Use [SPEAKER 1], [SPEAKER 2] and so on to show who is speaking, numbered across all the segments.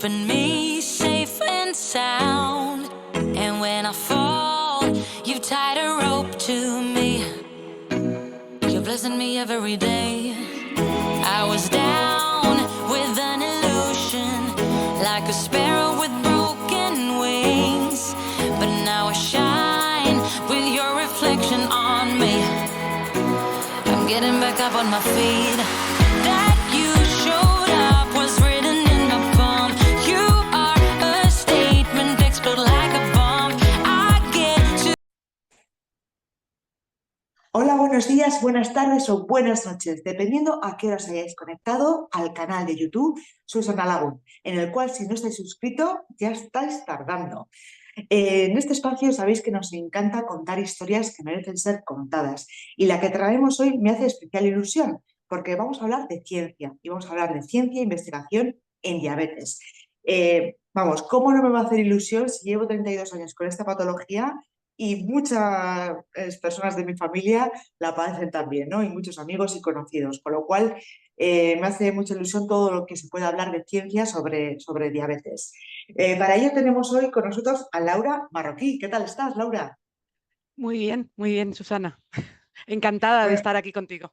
[SPEAKER 1] keeping me safe and sound. And when I fall, you've tied a rope to me. You're blessing me every day. I was down with an illusion, like a sparrow with broken wings. But now I shine with your reflection on me. I'm getting back up on my feet. That you showed up was written in my palm. You are a statement, explode like a bomb. I get to.
[SPEAKER 2] Hola, buenos días, buenas tardes o buenas noches, dependiendo a qué hora os hayáis conectado al canal de YouTube Susana Lagún, en el cual si no estáis suscrito ya estáis tardando. En este espacio sabéis que nos encanta contar historias que merecen ser contadas y la que traemos hoy me hace especial ilusión porque vamos a hablar de ciencia y vamos a hablar de ciencia e investigación en diabetes. Vamos, ¿cómo no me va a hacer ilusión si llevo 32 años con esta patología y muchas personas de mi familia la padecen también, ¿no? Y muchos amigos y conocidos, con lo cual me hace mucha ilusión todo lo que se pueda hablar de ciencia sobre diabetes. Para ello tenemos hoy con nosotros a Laura Marroquí. ¿Qué tal estás, Laura?
[SPEAKER 3] Muy bien, Susana. Encantada de
[SPEAKER 2] Bueno,
[SPEAKER 3] estar aquí contigo.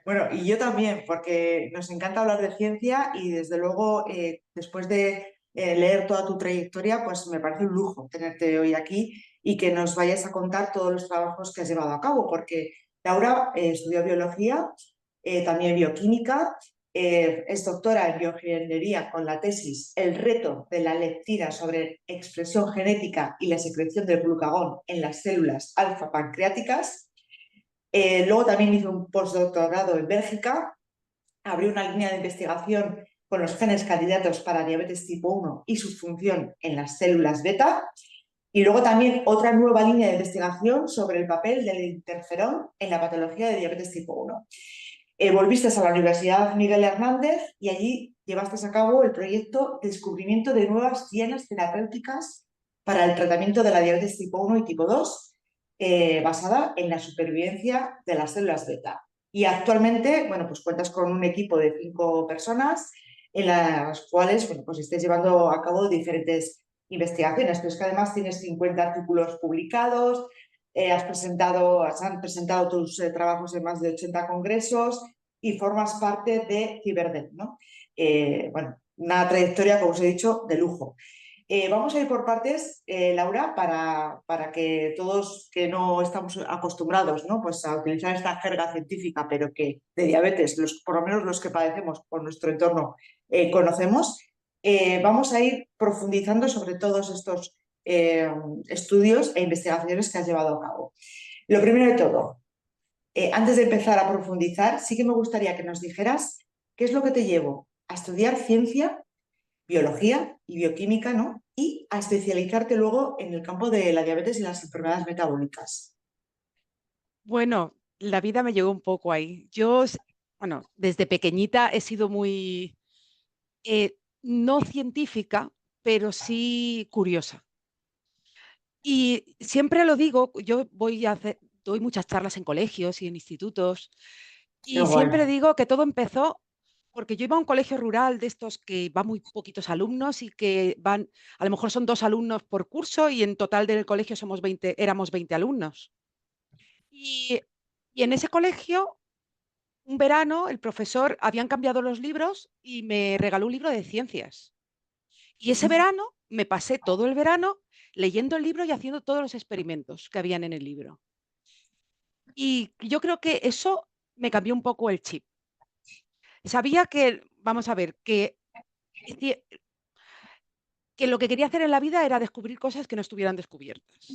[SPEAKER 2] bueno, y yo también, porque nos encanta hablar de ciencia y desde luego después de leer toda tu trayectoria, pues me parece un lujo tenerte hoy aquí y que nos vayas a contar todos los trabajos que has llevado a cabo, porque Laura estudió biología, también bioquímica, es doctora en bioingeniería con la tesis El reto de la leptina sobre expresión genética y la secreción del glucagón en las células alfa pancreáticas. Luego también hizo un postdoctorado en Bélgica, abrió una línea de investigación con los genes candidatos para diabetes tipo 1 y su función en las células beta. Y luego también otra nueva línea de investigación sobre el papel del interferón en la patología de diabetes tipo 1. Volviste a la Universidad Miguel Hernández y allí llevaste a cabo el proyecto Descubrimiento de nuevas dianas terapéuticas para el tratamiento de la diabetes tipo 1 y tipo 2, basada en la supervivencia de las células beta. Y actualmente, bueno, pues cuentas con un equipo de 5 personas en las cuales, bueno, pues estés llevando a cabo diferentes investigaciones, pero es que además tienes 50 artículos publicados, se han presentado tus trabajos en más de 80 congresos y formas parte de Ciberdet, ¿no? Bueno, una trayectoria, como os he dicho, de lujo. Vamos a ir por partes, Laura, para que todos que no estamos acostumbrados, ¿no? Pues a utilizar esta jerga científica, pero que de diabetes, por lo menos los que padecemos por nuestro entorno, conocemos, vamos a ir profundizando sobre todos estos estudios e investigaciones que has llevado a cabo. Lo primero de todo, antes de empezar a profundizar, sí que me gustaría que nos dijeras qué es lo que te llevó a estudiar ciencia, biología y bioquímica, ¿no? Y a especializarte luego en el campo de la diabetes y las enfermedades metabólicas.
[SPEAKER 3] Bueno, la vida me llegó un poco ahí. Bueno, desde pequeñita he sido muy, no científica, pero sí curiosa. Y siempre lo digo, doy muchas charlas en colegios y en institutos,
[SPEAKER 2] Qué
[SPEAKER 3] y
[SPEAKER 2] guay.
[SPEAKER 3] siempre digo que todo empezó porque yo iba a un colegio rural de estos que van muy poquitos alumnos y que a lo mejor son 2 alumnos por curso y en total del colegio éramos 20 alumnos. Y, y en ese colegio, un verano, el profesor habían cambiado los libros y me regaló un libro de ciencias. Y ese verano me pasé todo el verano leyendo el libro y haciendo todos los experimentos que habían en el libro. Y yo creo que eso me cambió un poco el chip. Sabía que, vamos a ver, que lo que quería hacer en la vida era descubrir cosas que no estuvieran descubiertas.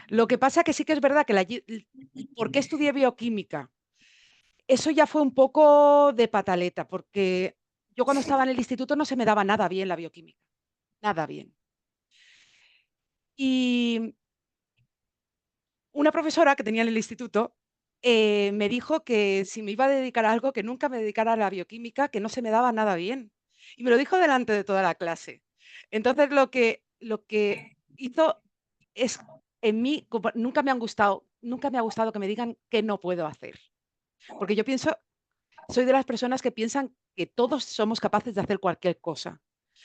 [SPEAKER 3] Lo que pasa que sí que es verdad que ¿por qué estudié bioquímica? Eso ya fue un poco de pataleta, porque yo cuando estaba en el instituto no se me daba nada bien la bioquímica, nada bien. Y una profesora que tenía en el instituto me dijo que si me iba a dedicar a algo, que nunca me dedicara a la bioquímica, que no se me daba nada bien. Y me lo dijo delante de toda la clase. Entonces lo que hizo es en mí, como nunca me ha gustado que me digan qué no puedo hacer. Porque soy de las personas que piensan que todos somos capaces de hacer cualquier cosa.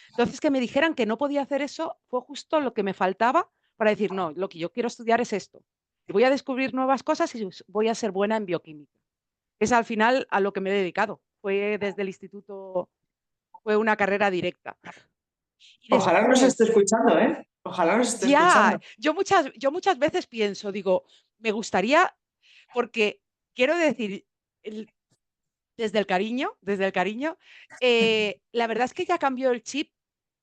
[SPEAKER 3] Entonces, que me dijeran que no podía hacer eso fue justo lo que me faltaba para decir: "No, lo que yo quiero estudiar es esto, y voy a descubrir nuevas cosas y voy a ser buena en bioquímica". Es al final a lo que me he dedicado. Fue desde el instituto, fue una carrera directa. Y
[SPEAKER 2] Ojalá nos esté
[SPEAKER 3] después,
[SPEAKER 2] escuchando, ¿eh? Ojalá nos esté
[SPEAKER 3] ya,
[SPEAKER 2] escuchando.
[SPEAKER 3] yo muchas veces pienso, digo, me gustaría, porque quiero decir, el desde el cariño, la verdad es que ya cambió el chip,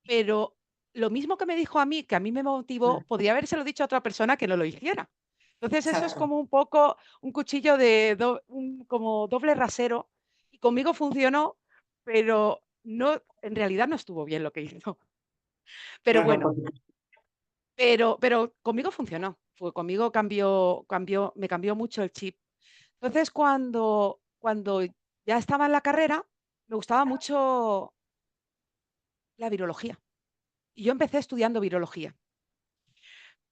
[SPEAKER 3] pero lo mismo que me dijo a mí, que a mí me motivó, podría habérselo dicho a otra persona que no lo hiciera. Entonces, eso es
[SPEAKER 2] Exacto.
[SPEAKER 3] como un poco un cuchillo de como doble rasero, y conmigo funcionó, pero no, en realidad no estuvo bien lo que hizo. Pero
[SPEAKER 2] No, no,
[SPEAKER 3] bueno, pero conmigo funcionó, conmigo me cambió mucho el chip. Entonces, cuando ya estaba en la carrera, me gustaba mucho la virología, y yo empecé estudiando virología.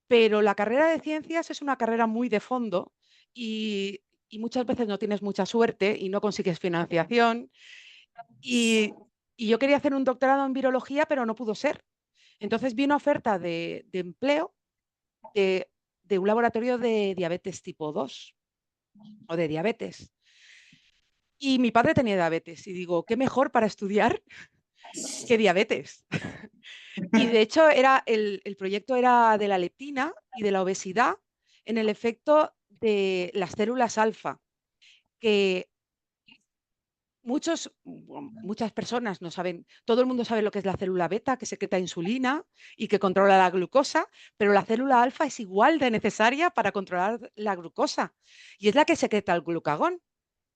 [SPEAKER 3] Pero la carrera de ciencias es una carrera muy de fondo, y muchas veces no tienes mucha suerte y no consigues financiación, y y yo quería hacer un doctorado en virología, pero no pudo ser. Entonces vi una oferta de empleo de un laboratorio de diabetes tipo 2 o de diabetes. Y mi padre tenía diabetes, y digo: "¿Qué mejor para estudiar que diabetes?". Y de hecho el proyecto era de la leptina y de la obesidad en el efecto de las células alfa, que muchas personas no saben, todo el mundo sabe lo que es la célula beta, que secreta insulina y que controla la glucosa, pero la célula alfa es igual de necesaria para controlar la glucosa, y es la que secreta el glucagón,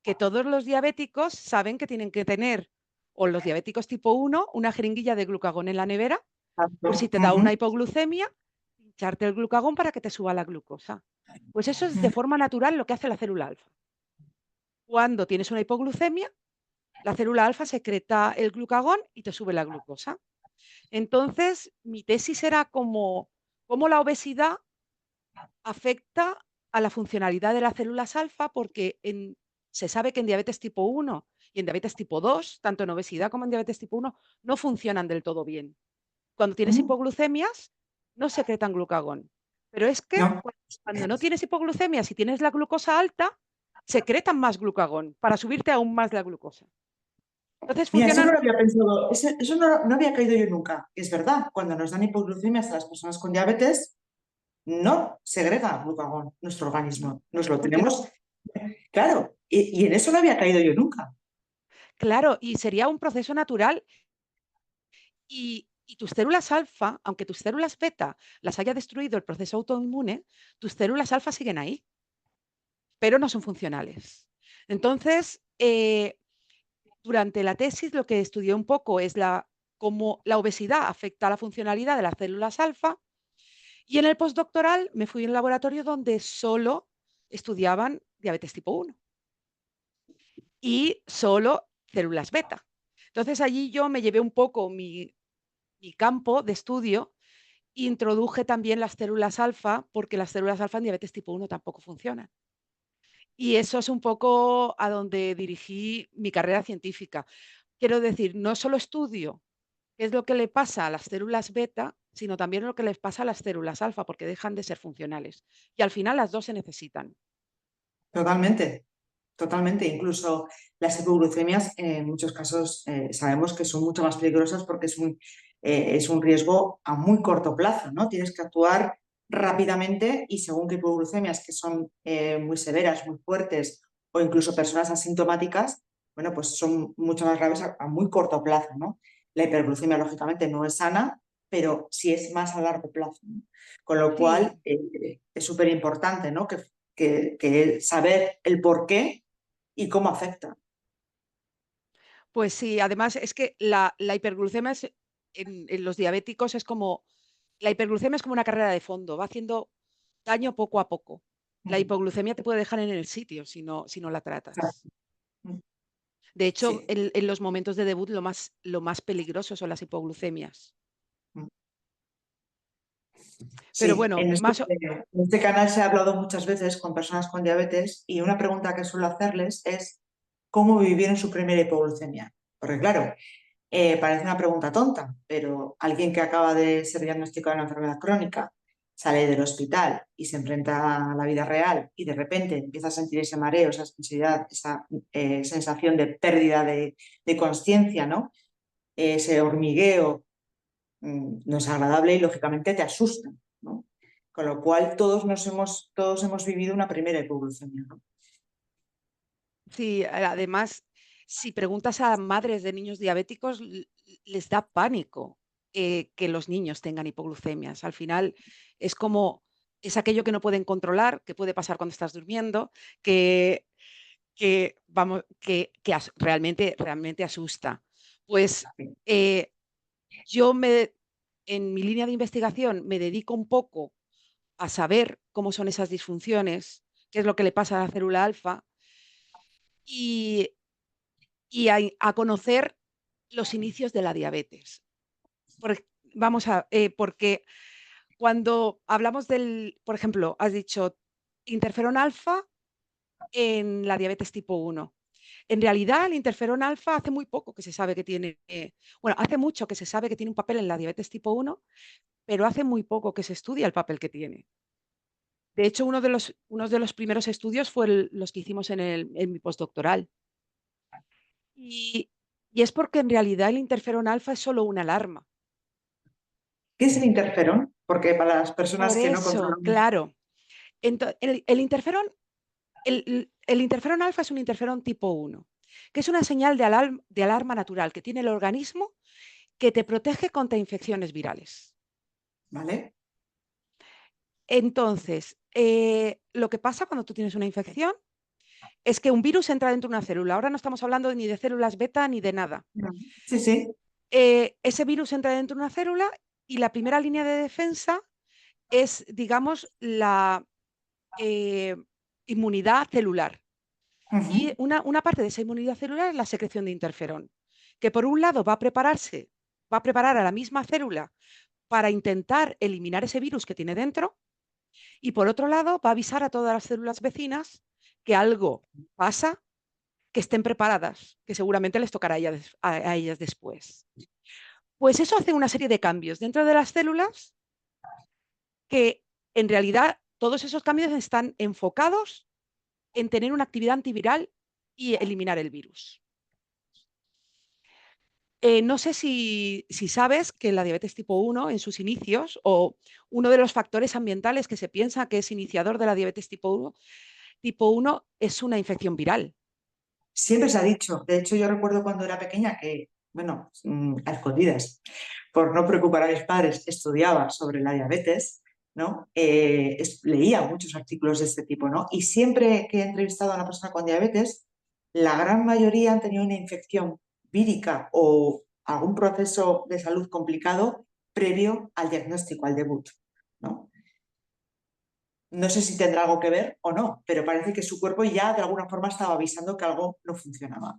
[SPEAKER 3] que todos los diabéticos saben que tienen que tener, o los diabéticos tipo 1, una jeringuilla de glucagón en la nevera, por si
[SPEAKER 2] Exacto.
[SPEAKER 3] te da una hipoglucemia, pincharte el glucagón para que te suba la glucosa. Pues eso es de forma natural lo que hace la célula alfa. Cuando tienes una hipoglucemia, la célula alfa secreta el glucagón y te sube la glucosa. Entonces, mi tesis era cómo la obesidad afecta a la funcionalidad de las células alfa, porque se sabe que en diabetes tipo 1 y en diabetes tipo 2, tanto en obesidad como en diabetes tipo 1, no funcionan del todo bien. Cuando tienes
[SPEAKER 2] Ujú.
[SPEAKER 3] hipoglucemias, no secretan glucagón. Pero es que
[SPEAKER 2] No.
[SPEAKER 3] cuando no tienes hipoglucemias y tienes la glucosa alta, secretan más glucagón para subirte aún más la glucosa. Entonces
[SPEAKER 2] Mira, eso no lo
[SPEAKER 3] funcionan.
[SPEAKER 2] había pensado, eso no había caído yo nunca. Es verdad, cuando nos dan hipoglucemias a las personas con diabetes, no segrega glucagón nuestro organismo. Nos lo
[SPEAKER 3] Porque
[SPEAKER 2] tenemos, claro, y en eso no había caído yo nunca.
[SPEAKER 3] claro, y sería un proceso natural, y tus células alfa, aunque tus células beta las haya destruido el proceso autoinmune, tus células alfa siguen ahí, pero no son funcionales. Entonces, durante la tesis lo que estudié un poco es cómo la obesidad afecta a la funcionalidad de las células alfa, y en el postdoctoral me fui a un laboratorio donde solo estudiaban diabetes tipo 1 y solo células beta. Entonces allí yo me llevé un poco mi campo de estudio, introduje también las células alfa, porque las células alfa en diabetes tipo 1 tampoco funcionan. Y eso es un poco a donde dirigí mi carrera científica. Quiero decir, no solo estudio qué es lo que le pasa a las células beta, sino también lo que les pasa a las células alfa, porque dejan de ser funcionales. Y al final las 2 se necesitan.
[SPEAKER 2] Totalmente, totalmente. Incluso las hipoglucemias en muchos casos sabemos que son mucho más peligrosas porque es un riesgo a muy corto plazo, ¿no? Tienes que actuar rápidamente y según qué hipoglucemias que son muy severas, muy fuertes o incluso personas asintomáticas, bueno, pues son mucho más graves a muy corto plazo, ¿no? La hiperglucemia, lógicamente, no es sana, pero sí es más a largo plazo, ¿no? Con lo cual,
[SPEAKER 3] Sí,
[SPEAKER 2] es súper importante, ¿no? Que saber el por qué y cómo afecta.
[SPEAKER 3] pues sí, además es que la hiperglucemia en los diabéticos es como, la hiperglucemia es como una carrera de fondo, va haciendo daño poco a poco. La
[SPEAKER 2] Mm,
[SPEAKER 3] hipoglucemia te puede dejar en el sitio si no la tratas.
[SPEAKER 2] exacto. Mm,
[SPEAKER 3] De hecho,
[SPEAKER 2] sí,
[SPEAKER 3] en los momentos de debut lo más peligroso son las hipoglucemias.
[SPEAKER 2] mm,
[SPEAKER 3] Pero
[SPEAKER 2] sí.
[SPEAKER 3] bueno,
[SPEAKER 2] En este canal se ha hablado muchas veces con personas con diabetes y una pregunta que suelo hacerles es ¿cómo vivieron su primera hipoglucemia? Porque claro, Parece una pregunta tonta, pero alguien que acaba de ser diagnosticado de una enfermedad crónica sale del hospital y se enfrenta a la vida real y de repente empieza a sentir ese mareo, esa ansiedad, esa sensación de pérdida de conciencia, ¿no? Ese hormigueo no es agradable y lógicamente te asusta, ¿no? Con lo cual todos hemos vivido una primera hipoglucemia, ¿no?
[SPEAKER 3] Sí, además, si preguntas a madres de niños diabéticos, les da pánico que los niños tengan hipoglucemias. Al final es como, es aquello que no pueden controlar, que puede pasar cuando estás durmiendo, que, vamos, realmente asusta. Pues eh, yo en mi línea de investigación me dedico un poco a saber cómo son esas disfunciones, qué es lo que le pasa a la célula alfa y, a conocer los inicios de la diabetes. Porque cuando hablamos por ejemplo, has dicho interferón alfa en la diabetes tipo 1. En realidad, el interferón alfa hace muy poco que se sabe que tiene, bueno, hace mucho que se sabe que tiene un papel en la diabetes tipo 1, pero hace muy poco que se estudia el papel que tiene. De hecho, uno de los primeros estudios fue los que hicimos en mi postdoctoral. Y, y es porque en realidad el interferón alfa es solo una alarma.
[SPEAKER 2] ¿Qué es el interferón? Porque para las personas
[SPEAKER 3] Por
[SPEAKER 2] que no
[SPEAKER 3] eso,
[SPEAKER 2] controlamos.
[SPEAKER 3] claro. El interferón alfa es un interferón tipo 1, que es una señal de alarma natural que tiene el organismo que te protege contra infecciones virales.
[SPEAKER 2] ¿Vale?
[SPEAKER 3] Entonces, lo que pasa cuando tú tienes una infección es que un virus entra dentro de una célula. Ahora no estamos hablando ni de células beta ni de nada.
[SPEAKER 2] Sí, sí.
[SPEAKER 3] Ese virus entra dentro de una célula y la primera línea de defensa es, digamos, la eh, inmunidad celular. Y
[SPEAKER 2] Ujú.
[SPEAKER 3] una parte de esa inmunidad celular es la secreción de interferón, que por un lado va a preparar a la misma célula para intentar eliminar ese virus que tiene dentro, y por otro lado va a avisar a todas las células vecinas que algo pasa, que estén preparadas, que seguramente les tocará a ellas después. Pues eso hace una serie de cambios dentro de las células que en realidad todos esos cambios están enfocados en tener una actividad antiviral y eliminar el virus. No sé si sabes que la diabetes tipo 1 en sus inicios, o uno de los factores ambientales que se piensa que es iniciador de la diabetes tipo 1 es una infección viral.
[SPEAKER 2] Siempre se ha dicho. De hecho, yo recuerdo cuando era pequeña que, bueno, a escondidas, por no preocupar a mis padres, estudiaba sobre la diabetes, ¿no? Leía muchos artículos de este tipo, ¿no? Y siempre que he entrevistado a una persona con diabetes, la gran mayoría han tenido una infección vírica o algún proceso de salud complicado previo al diagnóstico, al debut, ¿no? No sé si tendrá algo que ver o no, pero parece que su cuerpo ya de alguna forma estaba avisando que algo no funcionaba.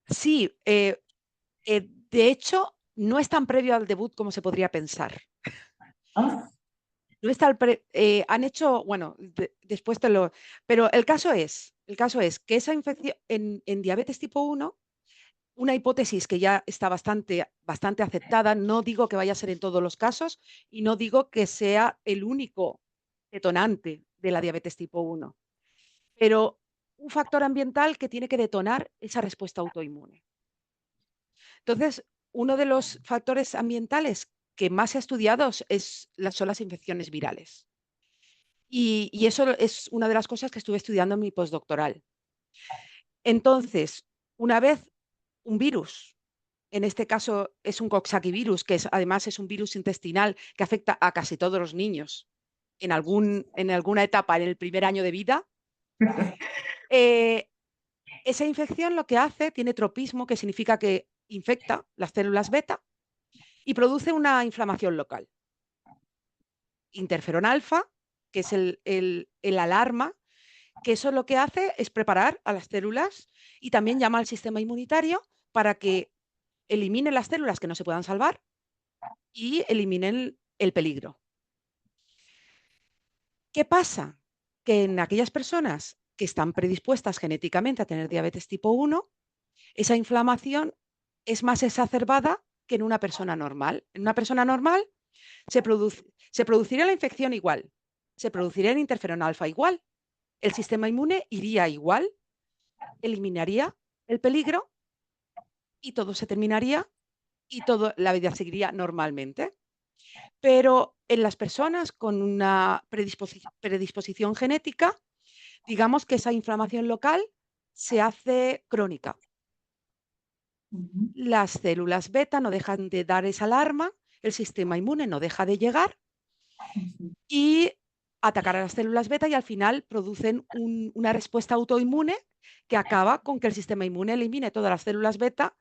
[SPEAKER 3] Sí, de hecho, no es tan previo al debut como se podría pensar.
[SPEAKER 2] Ah,
[SPEAKER 3] No está han hecho, bueno, después te lo... Pero el caso es que esa infección en diabetes tipo 1, una hipótesis que ya está bastante aceptada, no digo que vaya a ser en todos los casos y no digo que sea el único detonante de la diabetes tipo 1, pero un factor ambiental que tiene que detonar esa respuesta autoinmune. Entonces, uno de los factores ambientales que más se ha estudiado son las infecciones virales. Y eso es una de las cosas que estuve estudiando en mi postdoctoral. Entonces, una vez un virus, en este caso es un coxsackievirus, además es un virus intestinal que afecta a casi todos los niños en alguna etapa en el primer año de vida, eh, esa infección lo que hace, tiene tropismo, que significa que infecta las células beta y produce una inflamación local. Interferón alfa, que es el alarma, que eso lo que hace es preparar a las células y también llama al sistema inmunitario para que elimine las células que no se puedan salvar y eliminen el peligro. ¿Qué pasa? Que en aquellas personas que están predispuestas genéticamente a tener diabetes tipo 1, esa inflamación es más exacerbada que en una persona normal. En una persona normal se produciría la infección igual, se produciría el interferón alfa igual, el sistema inmune iría igual, eliminaría el peligro y todo se terminaría y toda la vida seguiría normalmente. Pero en las personas con una predisposición genética, digamos que esa inflamación local se hace crónica.
[SPEAKER 2] Ujú.
[SPEAKER 3] Las células beta no dejan de dar esa alarma, el sistema inmune no deja de llegar
[SPEAKER 2] Ujú.
[SPEAKER 3] y atacar a las células beta y al final producen una respuesta autoinmune que acaba con que el sistema inmune elimine todas las células beta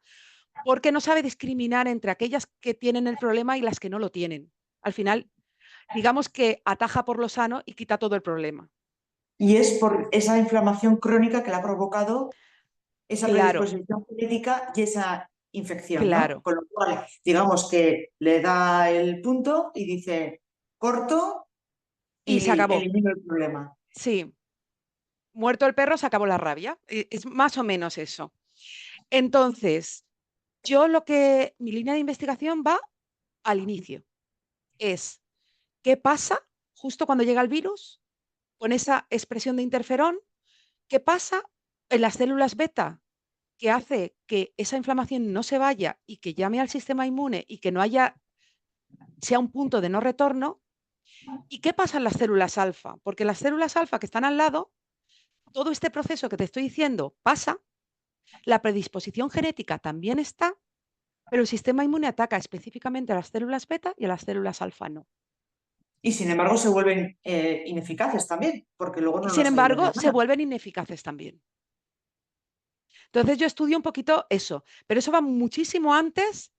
[SPEAKER 3] porque no sabe discriminar entre aquellas que tienen el problema y las que no lo tienen. Al final, digamos que ataja por lo sano y quita todo el problema.
[SPEAKER 2] Y es por esa inflamación crónica que le ha provocado esa
[SPEAKER 3] Claro,
[SPEAKER 2] predisposición genética y esa infección, ¿no?
[SPEAKER 3] claro.
[SPEAKER 2] Con lo cual, digamos que le da el punto y dice, corto
[SPEAKER 3] Y se
[SPEAKER 2] y
[SPEAKER 3] acabó.
[SPEAKER 2] elimino el problema.
[SPEAKER 3] Sí, muerto el perro, se acabó la rabia. Es más o menos eso. Entonces, mi línea de investigación va al inicio. Es, ¿qué pasa justo cuando llega el virus con esa expresión de interferón? ¿Qué pasa en las células beta que hace que esa inflamación no se vaya y que llame al sistema inmune y que no sea un punto de no retorno? ¿Y qué pasa en las células alfa? Porque las células alfa que están al lado, todo este proceso que te estoy diciendo pasa, la predisposición genética también está, pero el sistema inmune ataca específicamente a las células beta y a las células alfa no.
[SPEAKER 2] Y sin embargo se vuelven ineficaces también, porque luego
[SPEAKER 3] Y
[SPEAKER 2] no
[SPEAKER 3] sin
[SPEAKER 2] nos ayudan
[SPEAKER 3] embargo,
[SPEAKER 2] de
[SPEAKER 3] se
[SPEAKER 2] nada.
[SPEAKER 3] vuelven ineficaces también. Entonces yo estudio un poquito eso, pero eso va muchísimo antes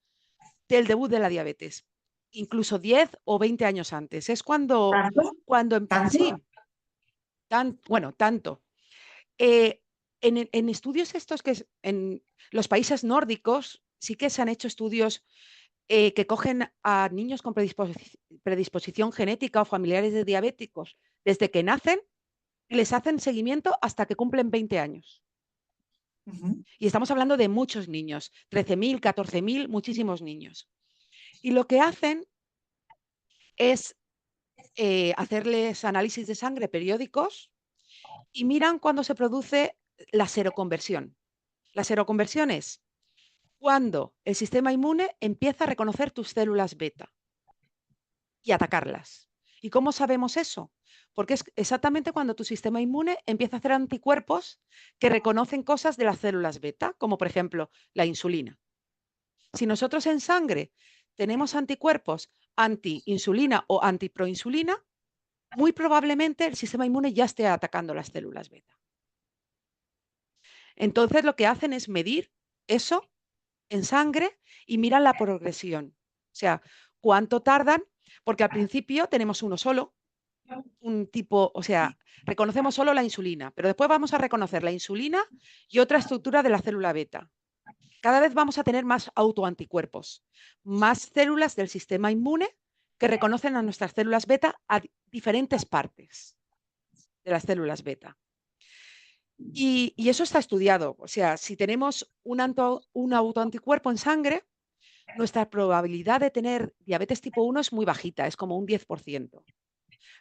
[SPEAKER 3] del debut de la diabetes, incluso 10 o 20 años antes. Es
[SPEAKER 2] ¿Tanto? ¿Tanto?
[SPEAKER 3] sí, bueno, tanto. Eh, en estudios estos en los países nórdicos sí que se han hecho estudios que cogen a niños con predisposición genética o familiares de diabéticos desde que nacen y les hacen seguimiento hasta que cumplen 20 años.
[SPEAKER 2] Ujú.
[SPEAKER 3] Y estamos hablando de muchos niños, 13.000, 14.000, muchísimos niños. Y lo que hacen es hacerles análisis de sangre periódicos y miran cuándo se produce la seroconversión. La seroconversión es cuando el sistema inmune empieza a reconocer tus células beta y atacarlas. ¿Y cómo sabemos eso? Porque es exactamente cuando tu sistema inmune empieza a hacer anticuerpos que reconocen cosas de las células beta, como por ejemplo la insulina. Si nosotros en sangre tenemos anticuerpos anti-insulina o antiproinsulina, muy probablemente el sistema inmune ya esté atacando las células beta. Entonces lo que hacen es medir eso en sangre y miran la progresión. O sea, cuánto tardan, porque al principio tenemos uno solo, un tipo, o sea, reconocemos solo la insulina, pero después vamos a reconocer la insulina y otra estructura de la célula beta. Cada vez vamos a tener más autoanticuerpos, más células del sistema inmune que reconocen a nuestras células beta a diferentes partes de las células beta. Y eso está estudiado. O sea, si tenemos un autoanticuerpo en sangre, nuestra probabilidad de tener diabetes tipo 1 es muy bajita, es como un 10%.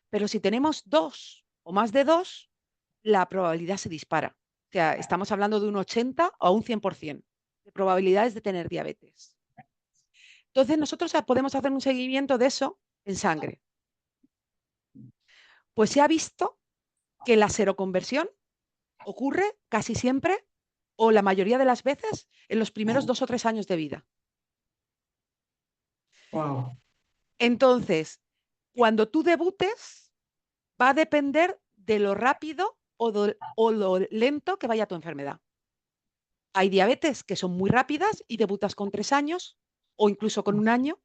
[SPEAKER 3] Pero si tenemos dos o más de dos, la probabilidad se dispara. O sea, estamos hablando de un 80 o un 100% de probabilidades de tener diabetes. Entonces, nosotros podemos hacer un seguimiento de eso en sangre. Pues se ha visto que la seroconversión ocurre casi siempre o la mayoría de las veces en los primeros 2 o 3 años de vida.
[SPEAKER 2] Wow.
[SPEAKER 3] Entonces, cuando tú debutes, va a depender de lo rápido o lo lento que vaya tu enfermedad. Hay diabetes que son muy rápidas y debutas con 3 años o incluso con 1 año.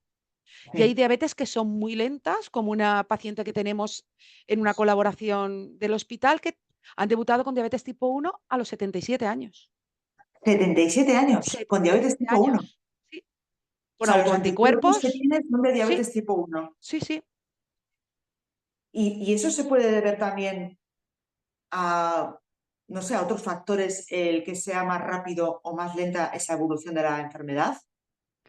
[SPEAKER 3] Y hay
[SPEAKER 2] Sí.
[SPEAKER 3] diabetes que son muy lentas, como una paciente que tenemos en una colaboración del hospital que han debutado con diabetes tipo 1 a los 77 años.
[SPEAKER 2] 77 años con diabetes
[SPEAKER 3] 77
[SPEAKER 2] tipo 1.
[SPEAKER 3] años,
[SPEAKER 2] O
[SPEAKER 3] sí, con
[SPEAKER 2] sea, los anticuerpos que
[SPEAKER 3] autoanticuerpos,
[SPEAKER 2] tienes son de
[SPEAKER 3] sí,
[SPEAKER 2] diabetes tipo 1.
[SPEAKER 3] sí, sí.
[SPEAKER 2] Y eso se puede deber también a, no sé, a otros factores el que sea más rápido o más lenta esa evolución de la enfermedad?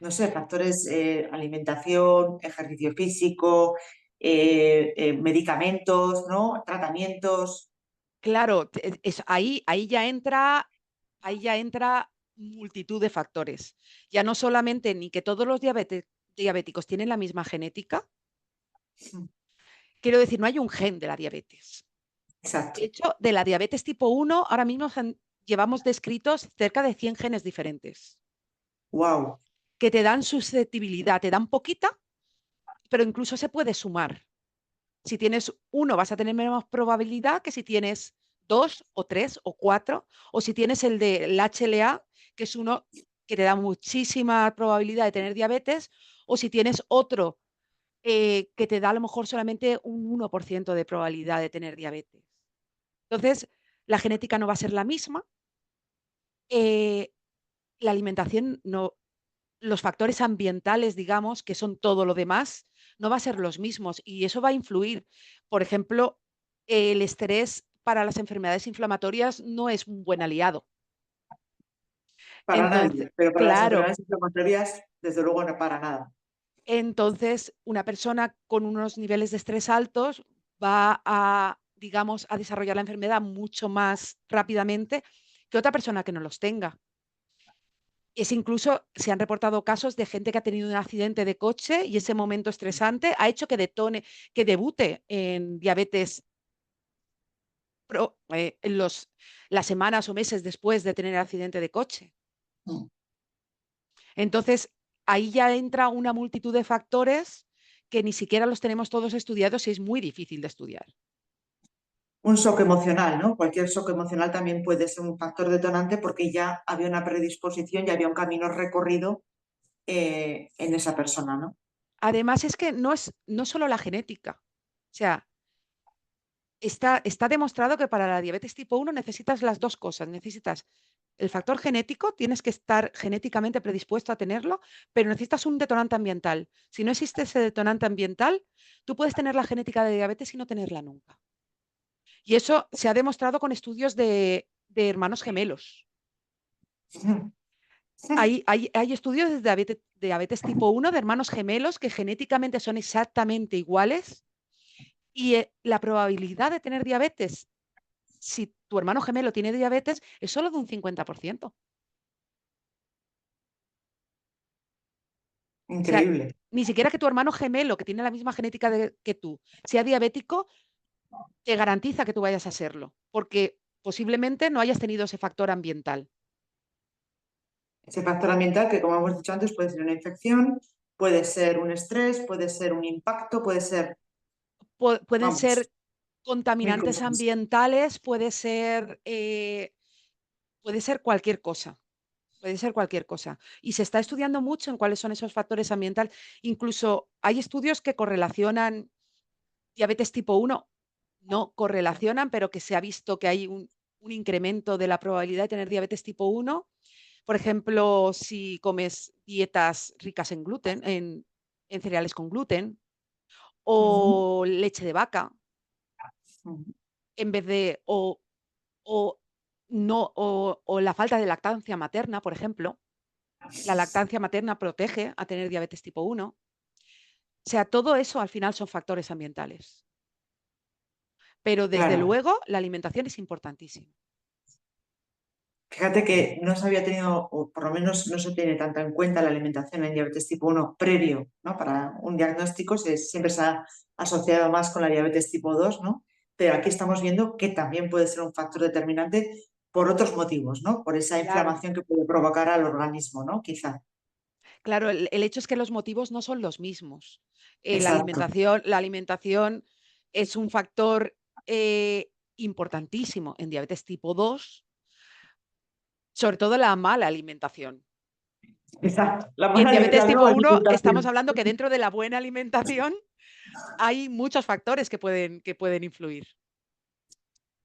[SPEAKER 2] No sé, factores, alimentación, ejercicio físico, medicamentos, ¿no? Tratamientos.
[SPEAKER 3] Claro, ahí ya entra multitud de factores. Ya no solamente ni que todos los diabéticos tienen la misma genética, quiero decir, no hay un gen de la diabetes.
[SPEAKER 2] Exacto.
[SPEAKER 3] De hecho, de la diabetes tipo 1, ahora mismo llevamos descritos cerca de 100 genes diferentes,
[SPEAKER 2] Wow.
[SPEAKER 3] que te dan susceptibilidad, te dan poquita, pero incluso se puede sumar. Si tienes uno, vas a tener menos probabilidad que si tienes dos o tres o cuatro, o si tienes el del HLA, que es uno que te da muchísima probabilidad de tener diabetes, o si tienes otro que te da a lo mejor solamente un 1% de probabilidad de tener diabetes. Entonces, la genética no va a ser la misma, eh, la alimentación no, los factores ambientales, digamos, que son todo lo demás, no va a ser los mismos y eso va a influir. Por ejemplo, el estrés para las enfermedades inflamatorias no es un buen aliado.
[SPEAKER 2] Para
[SPEAKER 3] Entonces,
[SPEAKER 2] nadie, pero para las
[SPEAKER 3] claro,
[SPEAKER 2] enfermedades inflamatorias, desde luego no para nada.
[SPEAKER 3] entonces una persona con unos niveles de estrés altos va a, digamos, a desarrollar la enfermedad mucho más rápidamente que otra persona que no los tenga. Es incluso, se han reportado casos de gente que ha tenido un accidente de coche y ese momento estresante ha hecho que debute en diabetes en las semanas o meses después de tener el accidente de coche.
[SPEAKER 2] Mm.
[SPEAKER 3] Entonces, ahí ya entra una multitud de factores que ni siquiera los tenemos todos estudiados y es muy difícil de estudiar.
[SPEAKER 2] Un shock emocional, ¿no? Cualquier shock emocional también puede ser un factor detonante porque ya había una predisposición, ya había un camino recorrido en esa persona, ¿no?
[SPEAKER 3] Además, es que no solo la genética. O sea, está demostrado que para la diabetes tipo 1 necesitas las dos cosas. Necesitas el factor genético, tienes que estar genéticamente predispuesto a tenerlo, pero necesitas un detonante ambiental. Si no existe ese detonante ambiental, tú puedes tener la genética de diabetes y no tenerla nunca. Y eso se ha demostrado con estudios de hermanos gemelos. Hay estudios de diabetes tipo 1 de hermanos gemelos que genéticamente son exactamente iguales y la probabilidad de tener diabetes, si tu hermano gemelo tiene diabetes, es solo de un 50%. O sea,
[SPEAKER 2] Increíble.
[SPEAKER 3] ni siquiera que tu hermano gemelo, que tiene la misma genética que tú, sea diabético, te garantiza que tú vayas a serlo, porque posiblemente no hayas tenido ese factor ambiental.
[SPEAKER 2] Ese factor ambiental que, como hemos dicho antes, puede ser una infección, puede ser un estrés, puede ser un impacto, puede ser,
[SPEAKER 3] Pueden
[SPEAKER 2] vamos,
[SPEAKER 3] ser
[SPEAKER 2] mil
[SPEAKER 3] contaminantes
[SPEAKER 2] cosas.
[SPEAKER 3] ambientales, puede ser cualquier cosa. Puede ser cualquier cosa. Y se está estudiando mucho en cuáles son esos factores ambientales. Incluso hay estudios que correlacionan diabetes tipo 1, no correlacionan, pero que se ha visto que hay un incremento de la probabilidad de tener diabetes tipo 1. Por ejemplo, si comes dietas ricas en gluten, en cereales con gluten,
[SPEAKER 2] Ujú,
[SPEAKER 3] o leche de vaca,
[SPEAKER 2] ujú.
[SPEAKER 3] en vez de, o no, o la falta de lactancia materna, por ejemplo. La lactancia materna protege a tener diabetes tipo 1. O sea, todo eso al final son factores ambientales. Pero desde
[SPEAKER 2] Claro.
[SPEAKER 3] luego la alimentación es importantísima.
[SPEAKER 2] Fíjate que no se había tenido, o por lo menos no se tiene tanto en cuenta la alimentación en diabetes tipo 1 previo, ¿no? Para un diagnóstico siempre se ha asociado más con la diabetes tipo 2, ¿no? Pero aquí estamos viendo que también puede ser un factor determinante por otros motivos, ¿no? Por esa
[SPEAKER 3] Claro,
[SPEAKER 2] inflamación que puede provocar al organismo, ¿no? Quizá.
[SPEAKER 3] claro, el hecho es que los motivos no son los mismos.
[SPEAKER 2] Exacto.
[SPEAKER 3] La alimentación es un factor importantísimo en diabetes tipo 2, sobre todo la mala alimentación.
[SPEAKER 2] Exacto. La
[SPEAKER 3] Y en
[SPEAKER 2] mala,
[SPEAKER 3] diabetes
[SPEAKER 2] la no
[SPEAKER 3] tipo 1 estamos
[SPEAKER 2] alimentación.
[SPEAKER 3] hablando que dentro de la buena alimentación hay muchos factores que pueden influir.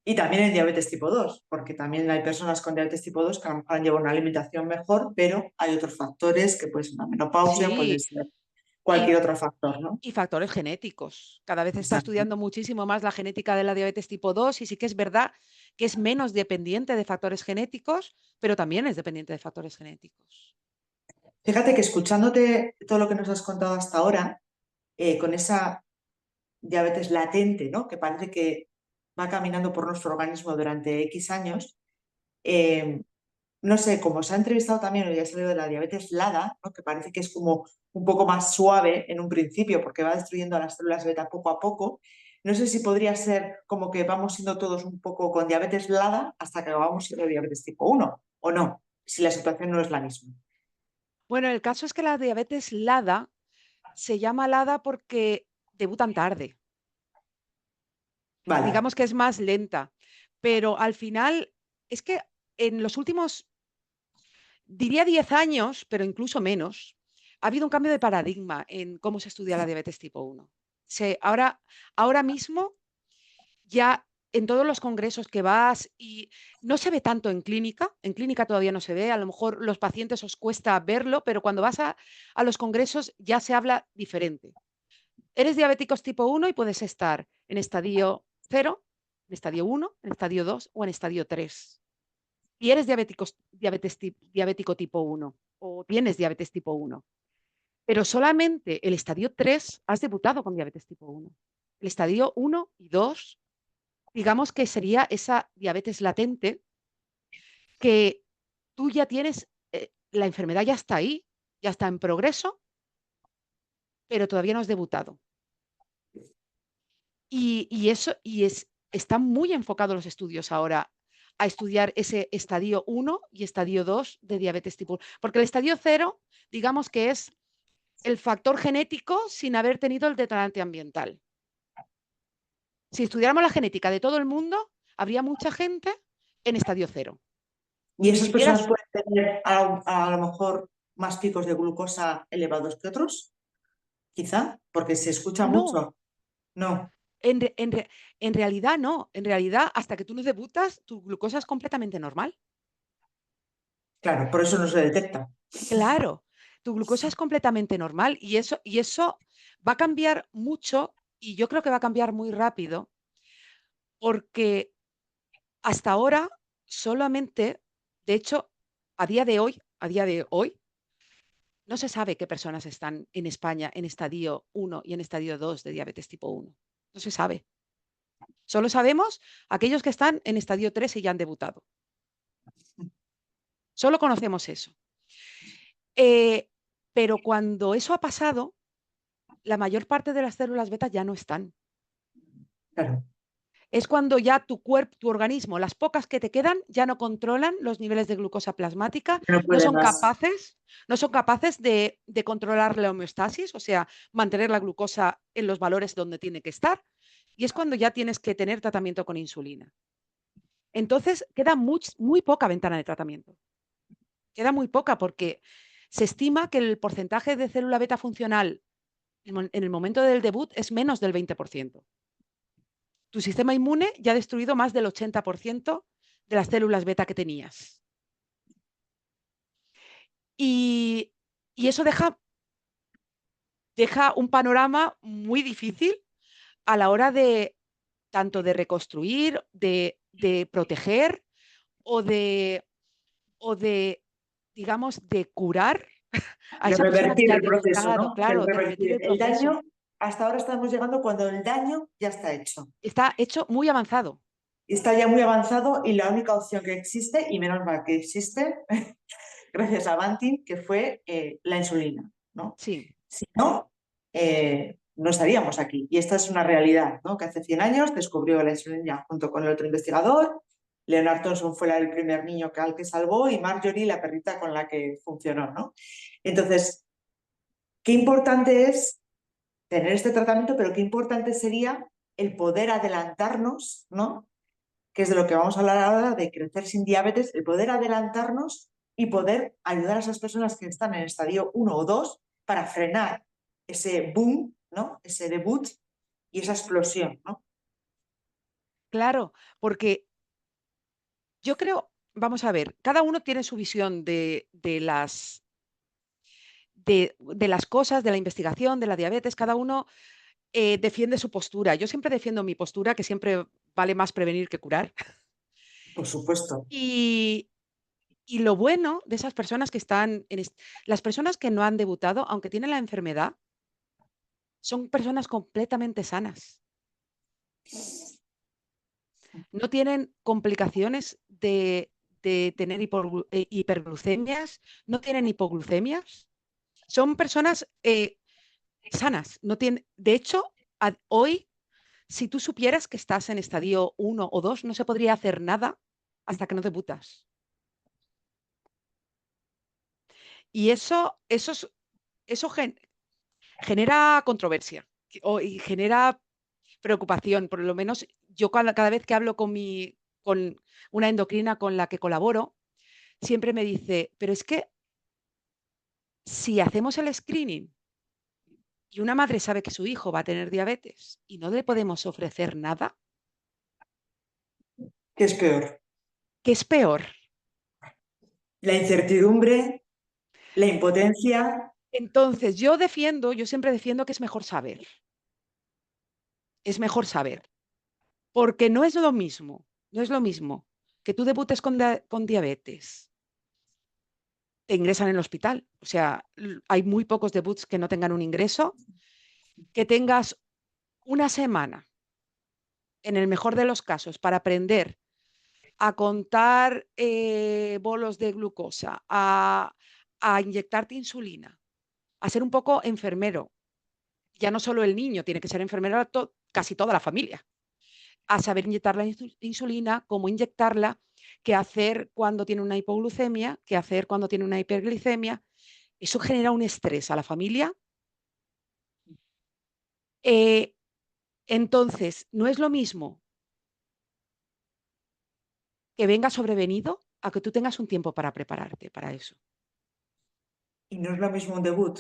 [SPEAKER 2] Y también en diabetes tipo 2, porque también hay personas con diabetes tipo 2 que a lo mejor han llevado una alimentación mejor, pero hay otros factores que puede ser una menopausia, puede
[SPEAKER 3] Sí,
[SPEAKER 2] ser cualquier otro factor, ¿no?
[SPEAKER 3] Y factores genéticos. Cada vez se está
[SPEAKER 2] Exacto.
[SPEAKER 3] estudiando muchísimo más la genética de la diabetes tipo 2 y sí que es verdad que es menos dependiente de factores genéticos, pero también es dependiente de factores genéticos.
[SPEAKER 2] Fíjate que escuchándote todo lo que nos has contado hasta ahora, con esa diabetes latente, ¿no? Que parece que va caminando por nuestro organismo durante X años, eh, no sé, como se ha entrevistado también, hoy ha salido de la diabetes LADA, ¿no? Que parece que es como un poco más suave en un principio porque va destruyendo a las células beta poco a poco. No sé si podría ser como que vamos siendo todos un poco con diabetes LADA hasta que acabamos siendo diabetes tipo 1 o no, si la situación no es la misma.
[SPEAKER 3] Bueno, el caso es que la diabetes LADA se llama LADA porque debutan tarde.
[SPEAKER 2] Vale,
[SPEAKER 3] Digamos que es más lenta, pero al final es que en los últimos, diría 10 años, pero incluso menos, ha habido un cambio de paradigma en cómo se estudia la diabetes tipo 1. Ahora mismo ya en todos los congresos que vas y no se ve tanto en clínica todavía no se ve, a lo mejor los pacientes os cuesta verlo, pero cuando vas a los congresos ya se habla diferente. Eres diabéticos tipo 1 y puedes estar en estadio 0, en estadio 1, en estadio 2 o en estadio 3. Y eres diabético tipo 1 o tienes diabetes tipo 1. Pero solamente el estadio 3 has debutado con diabetes tipo 1. El estadio 1 y 2, digamos que sería esa diabetes latente que tú ya tienes, la enfermedad ya está ahí, ya está en progreso, pero todavía no has debutado. Están muy enfocados los estudios ahora a estudiar ese estadio 1 y estadio 2 de diabetes tipo 1. Porque el estadio 0, digamos que es el factor genético sin haber tenido el detonante ambiental. Si estudiáramos la genética de todo el mundo, habría mucha gente en estadio 0.
[SPEAKER 2] y
[SPEAKER 3] Y
[SPEAKER 2] esas
[SPEAKER 3] si
[SPEAKER 2] personas
[SPEAKER 3] vieras,
[SPEAKER 2] pueden tener a lo mejor más picos de glucosa elevados que otros, quizá, porque se escucha
[SPEAKER 3] no,
[SPEAKER 2] mucho. No,
[SPEAKER 3] en, re- en re- en realidad no. En realidad, hasta que tú no debutas, tu glucosa es completamente normal.
[SPEAKER 2] claro, por eso no se detecta.
[SPEAKER 3] Claro, tu glucosa es completamente normal y eso va a cambiar mucho y yo creo que va a cambiar muy rápido porque hasta ahora solamente, de hecho, a día de hoy, no se sabe qué personas están en España en estadio 1 y en estadio 2 de diabetes tipo 1. No se sabe. Solo sabemos aquellos que están en estadio 3 y ya han debutado. Solo conocemos eso. Eh, pero cuando eso ha pasado, la mayor parte de las células beta ya no están.
[SPEAKER 2] Claro,
[SPEAKER 3] Es cuando ya tu cuerpo, tu organismo, las pocas que te quedan, ya no controlan los niveles de glucosa plasmática,
[SPEAKER 2] no
[SPEAKER 3] no
[SPEAKER 2] puede
[SPEAKER 3] son
[SPEAKER 2] más.
[SPEAKER 3] capaces, no son capaces de controlar la homeostasis, o sea, mantener la glucosa en los valores donde tiene que estar, y es cuando ya tienes que tener tratamiento con insulina. Entonces, queda muy poca ventana de tratamiento. Queda muy poca porque se estima que el porcentaje de célula beta funcional en el momento del debut es menos del 20%. Tu sistema inmune ya ha destruido más del 80% de las células beta que tenías. Y, y eso deja un panorama muy difícil a la hora de tanto de reconstruir, de proteger o de, digamos, de curar a
[SPEAKER 2] De
[SPEAKER 3] esa persona que
[SPEAKER 2] revertir
[SPEAKER 3] ya ha
[SPEAKER 2] el proceso,
[SPEAKER 3] debutado,
[SPEAKER 2] ¿no? De
[SPEAKER 3] claro, de revertir
[SPEAKER 2] revertir
[SPEAKER 3] el
[SPEAKER 2] el
[SPEAKER 3] proceso.
[SPEAKER 2] daño. Hasta ahora estamos llegando cuando el daño ya está hecho.
[SPEAKER 3] Está hecho muy avanzado.
[SPEAKER 2] Está ya muy avanzado y la única opción que existe, y menos mal que existe, gracias a Banting, que fue la insulina, ¿no?
[SPEAKER 3] Sí,
[SPEAKER 2] Si no, no estaríamos aquí. Y esta es una realidad, ¿no? Que hace 100 años descubrió la insulina junto con el otro investigador. Leonard Thompson fue el primer niño al que salvó y Marjorie la perrita con la que funcionó, ¿no? Entonces, qué importante es tener este tratamiento, pero qué importante sería el poder adelantarnos, ¿no? Que es de lo que vamos a hablar ahora, de crecer sin diabetes, el poder adelantarnos y poder ayudar a esas personas que están en el estadio 1 o 2 para frenar ese boom, ¿no? Ese debut y esa explosión, ¿no?
[SPEAKER 3] claro, porque yo creo, vamos a ver, cada uno tiene su visión de las cosas, de la investigación, de la diabetes, cada uno defiende su postura. Yo siempre defiendo mi postura, que siempre vale más prevenir que curar.
[SPEAKER 2] Por supuesto.
[SPEAKER 3] Y, y lo bueno de esas personas que están las personas que no han debutado, aunque tienen la enfermedad, son personas completamente sanas. No tienen complicaciones de tener hiperglucemias, no tienen hipoglucemias. Son personas sanas. No tienen, de hecho, hoy, si tú supieras que estás en estadio 1 o 2, no se podría hacer nada hasta que no debutas. Y eso genera controversia y genera preocupación. Por lo menos yo cada vez que hablo con una endocrina con la que colaboro, siempre me dice, pero es que si hacemos el screening y una madre sabe que su hijo va a tener diabetes y no le podemos ofrecer nada,
[SPEAKER 2] ¿Qué es peor?
[SPEAKER 3] ¿qué es peor?
[SPEAKER 2] La incertidumbre, la impotencia.
[SPEAKER 3] Entonces, yo siempre defiendo que es mejor saber. Es mejor saber. Porque no es lo mismo que tú debutes con diabetes, te ingresan en el hospital. O sea, hay muy pocos debuts que no tengan un ingreso, que tengas una semana, en el mejor de los casos, para aprender a contar bolos de glucosa, a inyectarte insulina, a ser un poco enfermero. Ya no solo el niño, tiene que ser enfermero casi toda la familia. A saber inyectar la insulina, cómo inyectarla, qué hacer cuando tiene una hipoglucemia, qué hacer cuando tiene una hiperglicemia. Eso genera un estrés a la familia. Eh, entonces, no es lo mismo que venga sobrevenido a que tú tengas un tiempo para prepararte para eso.
[SPEAKER 2] Y no es lo mismo un debut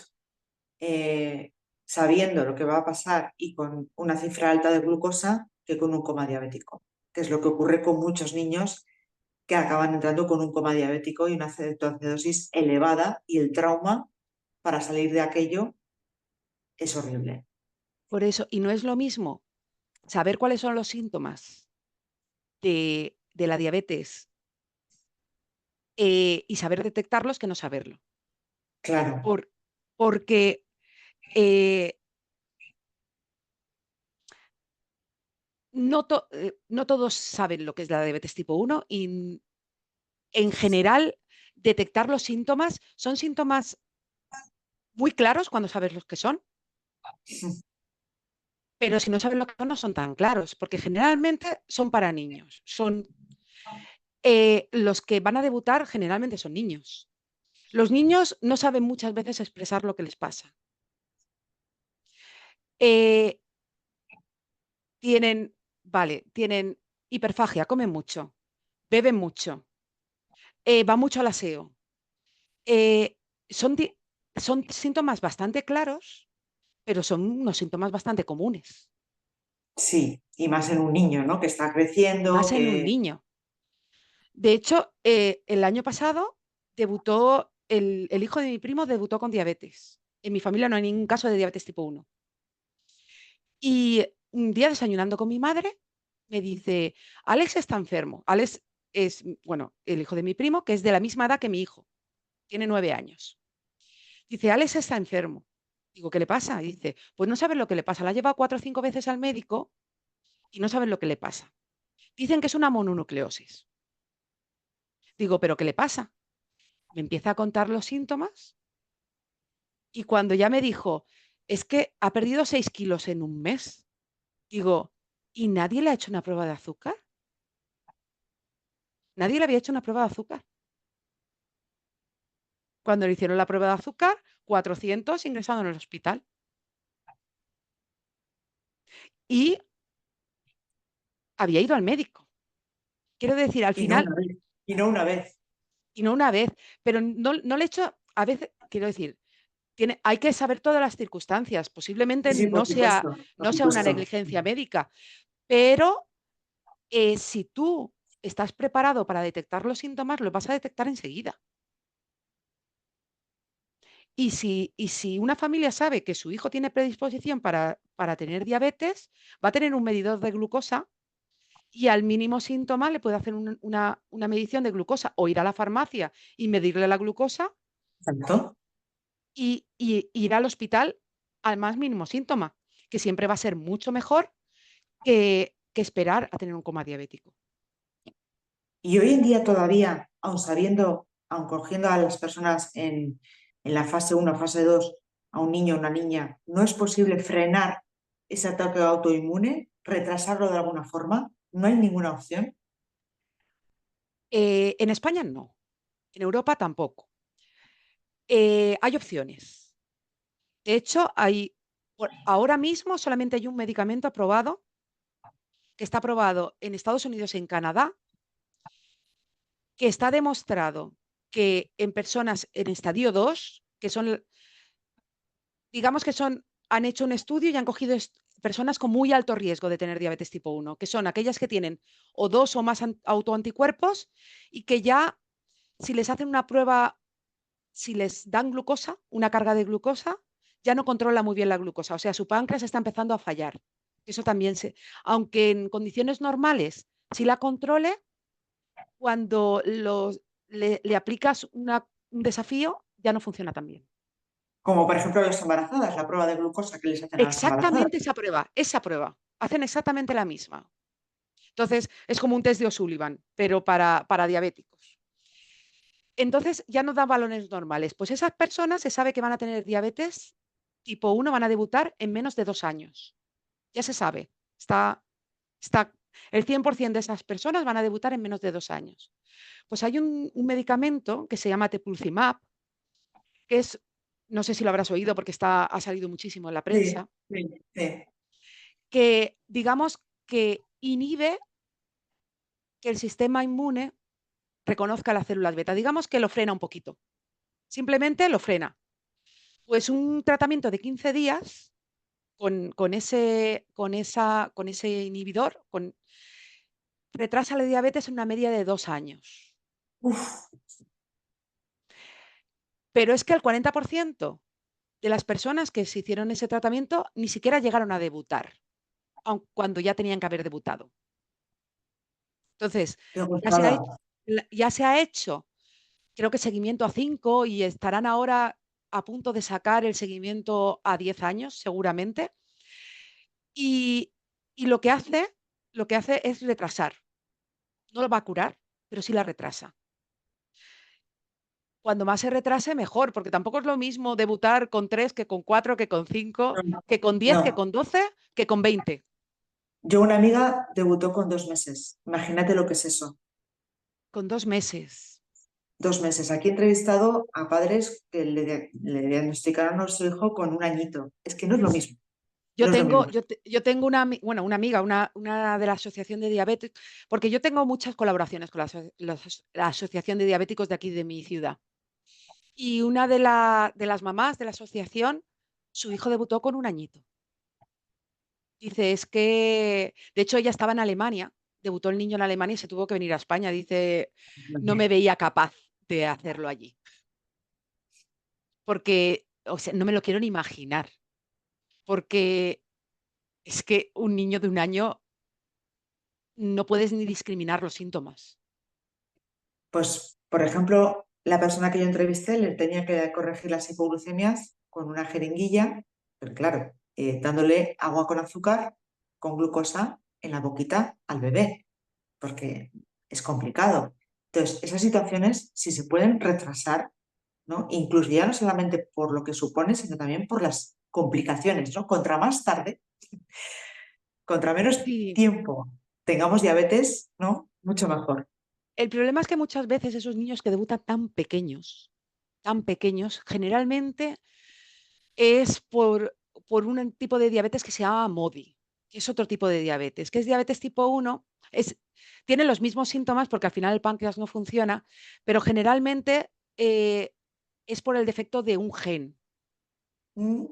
[SPEAKER 2] sabiendo lo que va a pasar y con una cifra alta de glucosa que con un coma diabético, que es lo que ocurre con muchos niños que acaban entrando con un coma diabético y una cetoacidosis elevada y el trauma para salir de aquello es horrible.
[SPEAKER 3] Por eso, y no es lo mismo saber cuáles son los síntomas de la diabetes y saber detectarlos que no saberlo.
[SPEAKER 2] Claro.
[SPEAKER 3] Por, porque eh, no todos saben lo que es la diabetes tipo 1 y en general detectar los síntomas son síntomas muy claros cuando sabes los que son, pero si no sabes lo que son no son tan claros, porque generalmente son para niños. Los que van a debutar generalmente son niños. Los niños no saben muchas veces expresar lo que les pasa. Eh, tienen hiperfagia, comen mucho, beben mucho, va mucho al aseo. Eh, son, son síntomas bastante claros, pero son unos síntomas bastante comunes,
[SPEAKER 2] Sí, y más en un niño, ¿no? Que está
[SPEAKER 3] y
[SPEAKER 2] creciendo,
[SPEAKER 3] más en un
[SPEAKER 2] que
[SPEAKER 3] niño. De hecho, el año pasado debutó, el hijo de mi primo debutó con diabetes. En mi familia no hay ningún caso de diabetes tipo 1. Y un día desayunando con mi madre, me dice, Alex está enfermo. Alex es, bueno, el hijo de mi primo, que es de la misma edad que mi hijo, tiene 9 años. Dice, Alex está enfermo. Digo, ¿qué le pasa? Y dice, pues no sabes lo que le pasa. La ha llevado 4 o 5 veces al médico y no saben lo que le pasa. Dicen que es una mononucleosis. Digo, ¿pero qué le pasa? Me empieza a contar los síntomas y cuando ya me dijo, es que ha perdido 6 kilos en un mes, digo, ¿y nadie le ha hecho una prueba de azúcar? Nadie le había hecho una prueba de azúcar. Cuando le hicieron la prueba de azúcar, 400 ingresado en el hospital. Y había ido al médico. Quiero decir, al
[SPEAKER 2] y no
[SPEAKER 3] final,
[SPEAKER 2] una vez, y no una vez.
[SPEAKER 3] y no una vez, pero no le he hecho, a veces, quiero decir, hay que saber todas las circunstancias.
[SPEAKER 2] Sí,
[SPEAKER 3] Posiblemente
[SPEAKER 2] sí, por supuesto, por
[SPEAKER 3] no sea una
[SPEAKER 2] supuesto.
[SPEAKER 3] negligencia médica, pero si tú estás preparado para detectar los síntomas, los vas a detectar enseguida. Y si una familia sabe que su hijo tiene predisposición para tener diabetes, va a tener un medidor de glucosa y al mínimo síntoma le puede hacer una medición de glucosa o ir a la farmacia y medirle la glucosa
[SPEAKER 2] Exacto.
[SPEAKER 3] y ir al hospital al más mínimo síntoma, que siempre va a ser mucho mejor que esperar a tener un coma diabético.
[SPEAKER 2] Y hoy en día todavía, aun sabiendo, aun cogiendo a las personas en la fase 1, fase 2, a un niño o una niña, ¿no es posible frenar ese ataque autoinmune, retrasarlo de alguna forma? ¿No hay ninguna opción?
[SPEAKER 3] En España no, en Europa tampoco. Hay opciones. De hecho, ahora mismo solamente hay un medicamento aprobado, que está aprobado en Estados Unidos y en Canadá, que está demostrado que en personas en estadio 2, que son, digamos que han hecho un estudio y han cogido personas con muy alto riesgo de tener diabetes tipo 1, que son aquellas que tienen o 2 o más autoanticuerpos y que ya, si les hacen una prueba, si les dan glucosa, una carga de glucosa, ya no controla muy bien la glucosa. O sea, su páncreas está empezando a fallar. Eso también aunque en condiciones normales si la controle, cuando le aplicas un desafío, ya no funciona tan bien.
[SPEAKER 2] Como por ejemplo las embarazadas, la prueba de glucosa que les hacen a las embarazadas.
[SPEAKER 3] Exactamente esa prueba. Hacen exactamente la misma. Entonces, es como un test de O'Sullivan, pero para diabéticos. Entonces, ya no dan balones normales. Pues esas personas se sabe que van a tener diabetes tipo 1, van a debutar en menos de 2 años. Ya se sabe. Está, el 100% de esas personas van a debutar en menos de 2 años. Pues hay un medicamento que se llama Tepulcimab, que es, no sé si lo habrás oído porque ha salido muchísimo en la
[SPEAKER 2] Sí,
[SPEAKER 3] prensa,
[SPEAKER 2] sí, sí.
[SPEAKER 3] que digamos que inhibe que el sistema inmune reconozca las células beta. Digamos que lo frena un poquito. Simplemente lo frena. Pues un tratamiento de 15 días con ese inhibidor retrasa la diabetes en una media de 2 años.
[SPEAKER 2] Uf,
[SPEAKER 3] Pero es que el 40% de las personas que se hicieron ese tratamiento ni siquiera llegaron a debutar, aun cuando ya tenían que haber debutado. Entonces,
[SPEAKER 2] qué
[SPEAKER 3] ya se ha hecho,
[SPEAKER 2] gozada.
[SPEAKER 3] ya se ha hecho, creo que seguimiento a 5 y estarán ahora a punto de sacar el seguimiento a 10 años, seguramente. Y, y lo que hace es retrasar. No lo va a curar, pero sí la retrasa. Cuando más se retrase, mejor, porque tampoco es lo mismo debutar con 3 que con 4, que con 5,
[SPEAKER 2] No,
[SPEAKER 3] que con 10, que
[SPEAKER 2] no.
[SPEAKER 3] con 12, que con 20.
[SPEAKER 2] Yo una amiga debutó con 2 meses. Imagínate lo que es eso.
[SPEAKER 3] Con 2 meses.
[SPEAKER 2] 2 meses. Aquí he entrevistado a padres que le diagnosticaron a su hijo con un añito. Es que no es lo mismo.
[SPEAKER 3] Yo
[SPEAKER 2] No es lo
[SPEAKER 3] tengo,
[SPEAKER 2] mismo.
[SPEAKER 3] yo tengo una amiga, una de la Asociación de Diabetes, porque yo tengo muchas colaboraciones con la Asociación de Diabéticos de aquí de mi ciudad. Y una de las mamás de la asociación, su hijo debutó con un añito. Dice, es que, de hecho, ella estaba en Alemania, debutó el niño en Alemania y se tuvo que venir a España. Dice, no me veía capaz de hacerlo allí, porque, o sea, no me lo quiero ni imaginar, porque es que un niño de un año no puedes ni discriminar los síntomas.
[SPEAKER 2] Pues, por ejemplo, la persona que yo entrevisté le tenía que corregir las hipoglucemias con una jeringuilla, pero claro, dándole agua con azúcar, con glucosa en la boquita al bebé, porque es complicado. Entonces, esas situaciones, si se pueden retrasar, ¿no? Incluso ya no solamente por lo que supone, sino también por las complicaciones, ¿no? Contra más tarde, contra menos
[SPEAKER 3] Sí,
[SPEAKER 2] tiempo tengamos diabetes, ¿no? Mucho mejor.
[SPEAKER 3] el problema es que muchas veces esos niños que debutan tan pequeños, generalmente es por un tipo de diabetes que se llama MODY, que es otro tipo de diabetes, que es diabetes tipo 1, tiene los mismos síntomas porque al final el páncreas no funciona, pero generalmente es por el defecto de un gen.
[SPEAKER 2] Mm,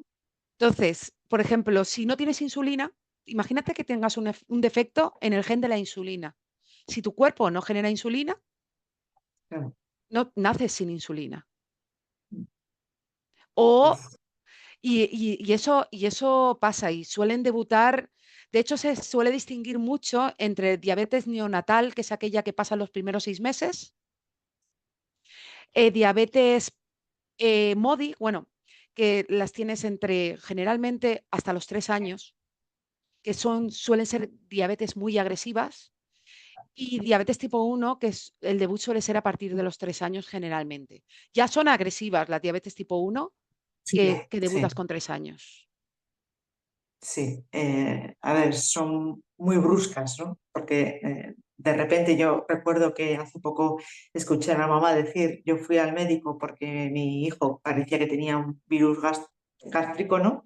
[SPEAKER 3] Entonces, por ejemplo, si no tienes insulina, imagínate que tengas un defecto en el gen de la insulina. Si tu cuerpo no genera insulina,
[SPEAKER 2] claro.
[SPEAKER 3] no naces sin insulina. O,
[SPEAKER 2] Uf,
[SPEAKER 3] y eso pasa y suelen debutar. De hecho, se suele distinguir mucho entre diabetes neonatal, que es aquella que pasa los primeros 6 meses, diabetes MODI, bueno, que las tienes entre generalmente hasta los 3 años, que suelen ser diabetes muy agresivas, y diabetes tipo 1, que es, el debut suele ser a partir de los 3 años generalmente. Ya son agresivas las diabetes tipo 1,
[SPEAKER 2] sí,
[SPEAKER 3] que
[SPEAKER 2] sí.
[SPEAKER 3] debutas con 3 años.
[SPEAKER 2] Sí, a ver, son muy bruscas, ¿no? Porque de repente yo recuerdo que hace poco escuché a la mamá decir, yo fui al médico porque mi hijo parecía que tenía un virus gástrico, ¿no?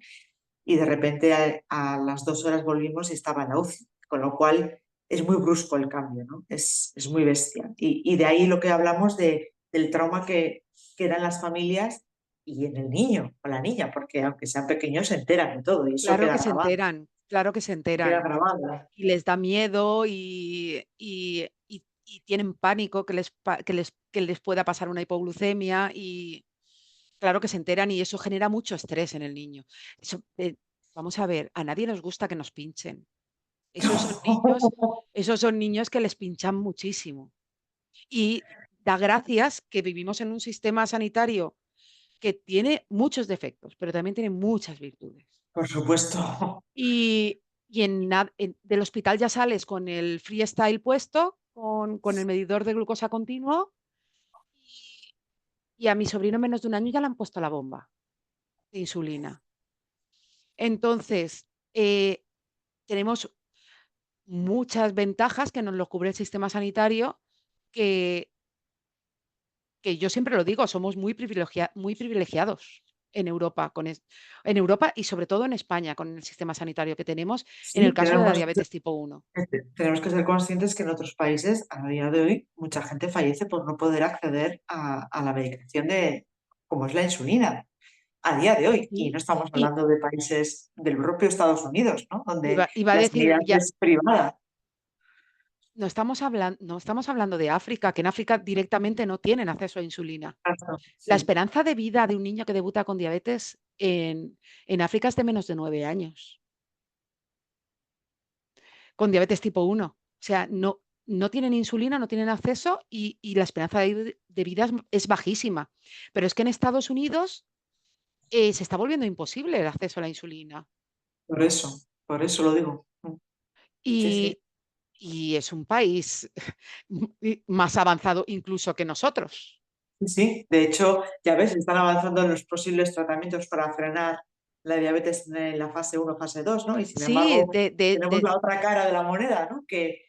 [SPEAKER 2] Y de repente a las 2 horas volvimos y estaba en la UCI, con lo cual es muy brusco el cambio, ¿no? Es muy bestia. Y de ahí lo que hablamos del trauma que dan las familias y en el niño o la niña, porque aunque sean pequeños se enteran de todo y eso
[SPEAKER 3] Claro
[SPEAKER 2] queda
[SPEAKER 3] que se
[SPEAKER 2] grabado,
[SPEAKER 3] enteran, claro que se
[SPEAKER 2] queda
[SPEAKER 3] enteran.
[SPEAKER 2] grabado.
[SPEAKER 3] Y les da miedo y tienen pánico que les pueda pasar una hipoglucemia y claro que se enteran y eso genera mucho estrés en el niño. Eso, vamos a ver, a nadie nos gusta que nos pinchen. Esos son niños, esos son niños que les pinchan muchísimo. Y da gracias que vivimos en un sistema sanitario que tiene muchos defectos, pero también tiene muchas virtudes.
[SPEAKER 2] Por supuesto.
[SPEAKER 3] Y del hospital ya sales con el freestyle puesto, con el medidor de glucosa continuo, y, y a mi sobrino en menos de un año ya le han puesto la bomba de insulina. Entonces, tenemos muchas ventajas que nos lo cubre el sistema sanitario, que, que yo siempre lo digo, somos muy privilegiados en Europa, en Europa y sobre todo en España con el sistema sanitario que tenemos en el
[SPEAKER 2] Sí,
[SPEAKER 3] caso de la diabetes tipo 1.
[SPEAKER 2] tenemos que ser conscientes que en otros países, a día de hoy, mucha gente fallece por no poder acceder a la medicación como es la insulina, a día de hoy. Y
[SPEAKER 3] Sí,
[SPEAKER 2] no estamos
[SPEAKER 3] y
[SPEAKER 2] hablando de países del propio Estados Unidos, ¿no? Donde
[SPEAKER 3] iba a
[SPEAKER 2] la
[SPEAKER 3] decir,
[SPEAKER 2] sanidad
[SPEAKER 3] ya
[SPEAKER 2] es privada.
[SPEAKER 3] no estamos hablando de África, que en África directamente no tienen acceso a insulina. La
[SPEAKER 2] Sí,
[SPEAKER 3] esperanza de vida de un niño que debuta con diabetes en África es de menos de 9 años, con diabetes tipo 1. O sea, no tienen insulina, no tienen acceso y la esperanza de vida es bajísima. Pero es que en Estados Unidos se está volviendo imposible el acceso a la insulina.
[SPEAKER 2] por eso lo digo. Sí, sí.
[SPEAKER 3] Y, y es un país más avanzado incluso que nosotros.
[SPEAKER 2] Sí, sí. De hecho, ya ves, están avanzando en los posibles tratamientos para frenar la diabetes en la fase 1, fase 2, ¿no? Y sin
[SPEAKER 3] Sí,
[SPEAKER 2] embargo, tenemos la otra cara de la moneda, ¿no? Que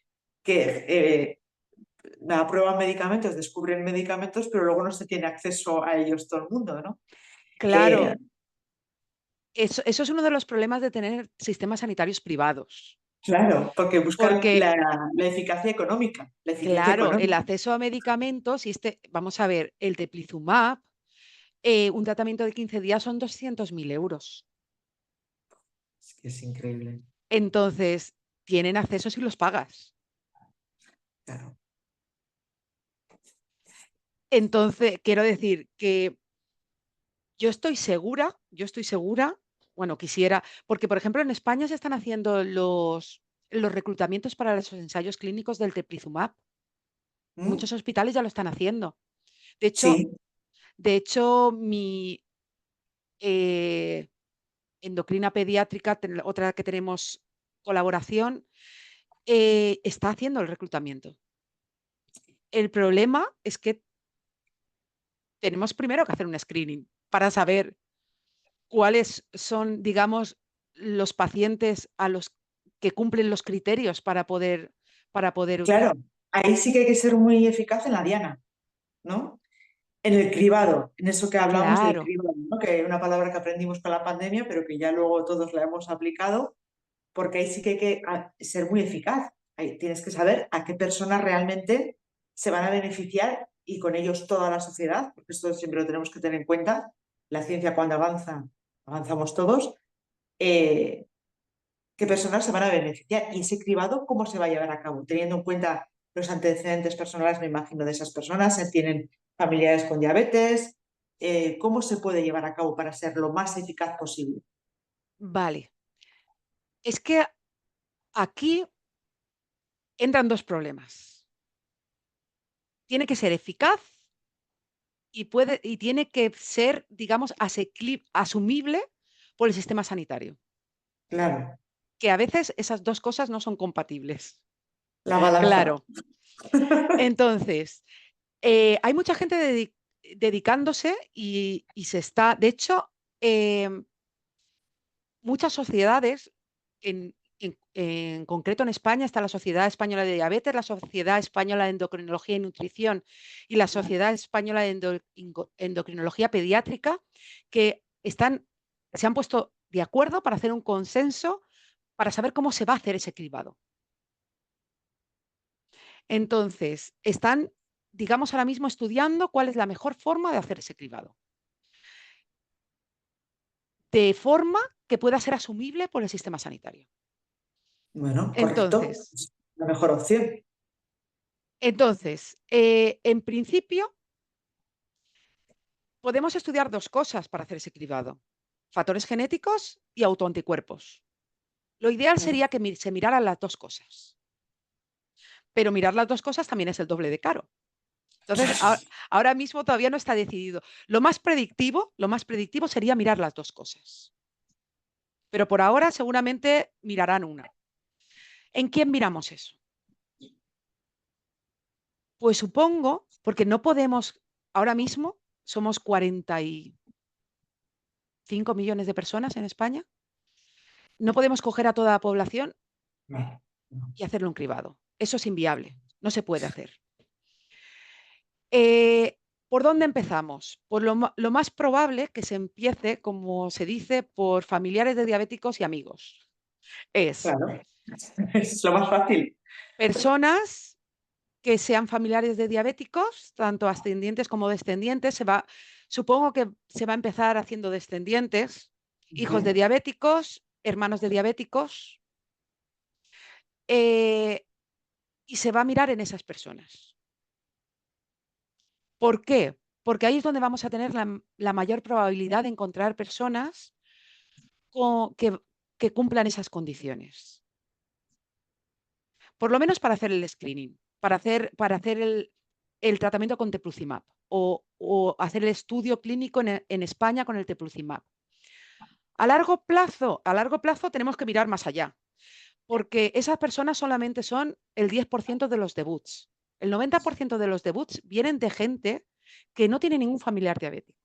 [SPEAKER 2] aprueban medicamentos, descubren medicamentos, pero luego no se tiene acceso a ellos todo el mundo, ¿no? Eh,
[SPEAKER 3] claro, eso es uno de los problemas de tener sistemas sanitarios privados,
[SPEAKER 2] claro, porque buscan
[SPEAKER 3] porque,
[SPEAKER 2] la eficacia económica, la eficiencia
[SPEAKER 3] claro, el
[SPEAKER 2] económica.
[SPEAKER 3] acceso a medicamentos vamos a ver, el teplizumab, un tratamiento de 15 días son 200.000 euros.
[SPEAKER 2] Es que es increíble,
[SPEAKER 3] Entonces, tienen acceso si los pagas.
[SPEAKER 2] claro.
[SPEAKER 3] Entonces, quiero decir que yo estoy segura, bueno, quisiera, porque por ejemplo en España se están haciendo los reclutamientos para los ensayos clínicos del teplizumab.
[SPEAKER 2] ¿Mm?
[SPEAKER 3] Muchos hospitales ya lo están haciendo. De hecho,
[SPEAKER 2] Sí,
[SPEAKER 3] mi eh, endocrina pediátrica, otra que tenemos colaboración, está haciendo el reclutamiento. El problema es que tenemos primero que hacer un screening para saber cuáles son, digamos, los pacientes a los que cumplen los criterios para poder.
[SPEAKER 2] claro. Ahí sí que hay que ser muy eficaz en la diana, ¿no? En el cribado, en eso que hablamos del
[SPEAKER 3] Claro,
[SPEAKER 2] cribado, ¿no? Que es una palabra que aprendimos con la pandemia, pero que ya luego todos la hemos aplicado, porque ahí sí que hay que ser muy eficaz. Ahí tienes que saber a qué personas realmente se van a beneficiar y con ellos toda la sociedad, porque esto siempre lo tenemos que tener en cuenta. La ciencia cuando avanza, avanzamos todos. eh, ¿Qué personas se van a beneficiar? Y ese cribado, ¿cómo se va a llevar a cabo? Teniendo en cuenta los antecedentes personales, me imagino, de esas personas, tienen familiares con diabetes, ¿cómo se puede llevar a cabo para ser lo más eficaz posible?
[SPEAKER 3] Vale. Es que aquí entran dos problemas. Tiene que ser eficaz y tiene que ser, digamos, asumible por el sistema sanitario,
[SPEAKER 2] Claro,
[SPEAKER 3] que a veces esas dos cosas no son compatibles.
[SPEAKER 2] la balanza.
[SPEAKER 3] Claro. Entonces, hay mucha gente dedicándose y se está, de hecho, muchas sociedades, en concreto en España está la Sociedad Española de Diabetes, la Sociedad Española de Endocrinología y Nutrición y la Sociedad Española de Endocrinología Pediátrica, que se han puesto de acuerdo para hacer un consenso para saber cómo se va a hacer ese cribado. Entonces, están, digamos, ahora mismo estudiando cuál es la mejor forma de hacer ese cribado, de forma que pueda ser asumible por el sistema sanitario.
[SPEAKER 2] Bueno, correcto.
[SPEAKER 3] Entonces,
[SPEAKER 2] Es la mejor opción.
[SPEAKER 3] en principio, podemos estudiar dos cosas para hacer ese cribado: factores genéticos y autoanticuerpos. Lo ideal sería que se miraran las dos cosas, pero mirar las dos cosas también es el doble de caro. Entonces, ahora mismo todavía no está decidido. Lo más predictivo sería mirar las dos cosas, pero por ahora seguramente mirarán una. ¿En quién miramos eso? Pues supongo, porque no podemos, ahora mismo somos 45 millones de personas en España, no podemos coger a toda la población
[SPEAKER 2] No, no.
[SPEAKER 3] y hacerle un cribado. Eso es inviable, no se puede hacer. Eh, ¿Por dónde empezamos? Pues lo más probable que se empiece, como se dice, por familiares de diabéticos y amigos. Es
[SPEAKER 2] Claro, es lo más fácil.
[SPEAKER 3] personas que sean familiares de diabéticos, tanto ascendientes como descendientes. Supongo que se va a empezar haciendo descendientes, hijos de
[SPEAKER 2] Ujú.
[SPEAKER 3] diabéticos, hermanos de diabéticos, eh, y se va a mirar en esas personas. ¿Por qué? Porque ahí es donde vamos a tener la mayor probabilidad de encontrar personas que, que cumplan esas condiciones. Por lo menos para hacer el screening, para hacer el tratamiento con teplizumab o hacer el estudio clínico en España con el teplizumab. A largo plazo tenemos que mirar más allá, porque esas personas solamente son el 10% de los debuts. El 90% de los debuts vienen de gente que no tiene ningún familiar diabético.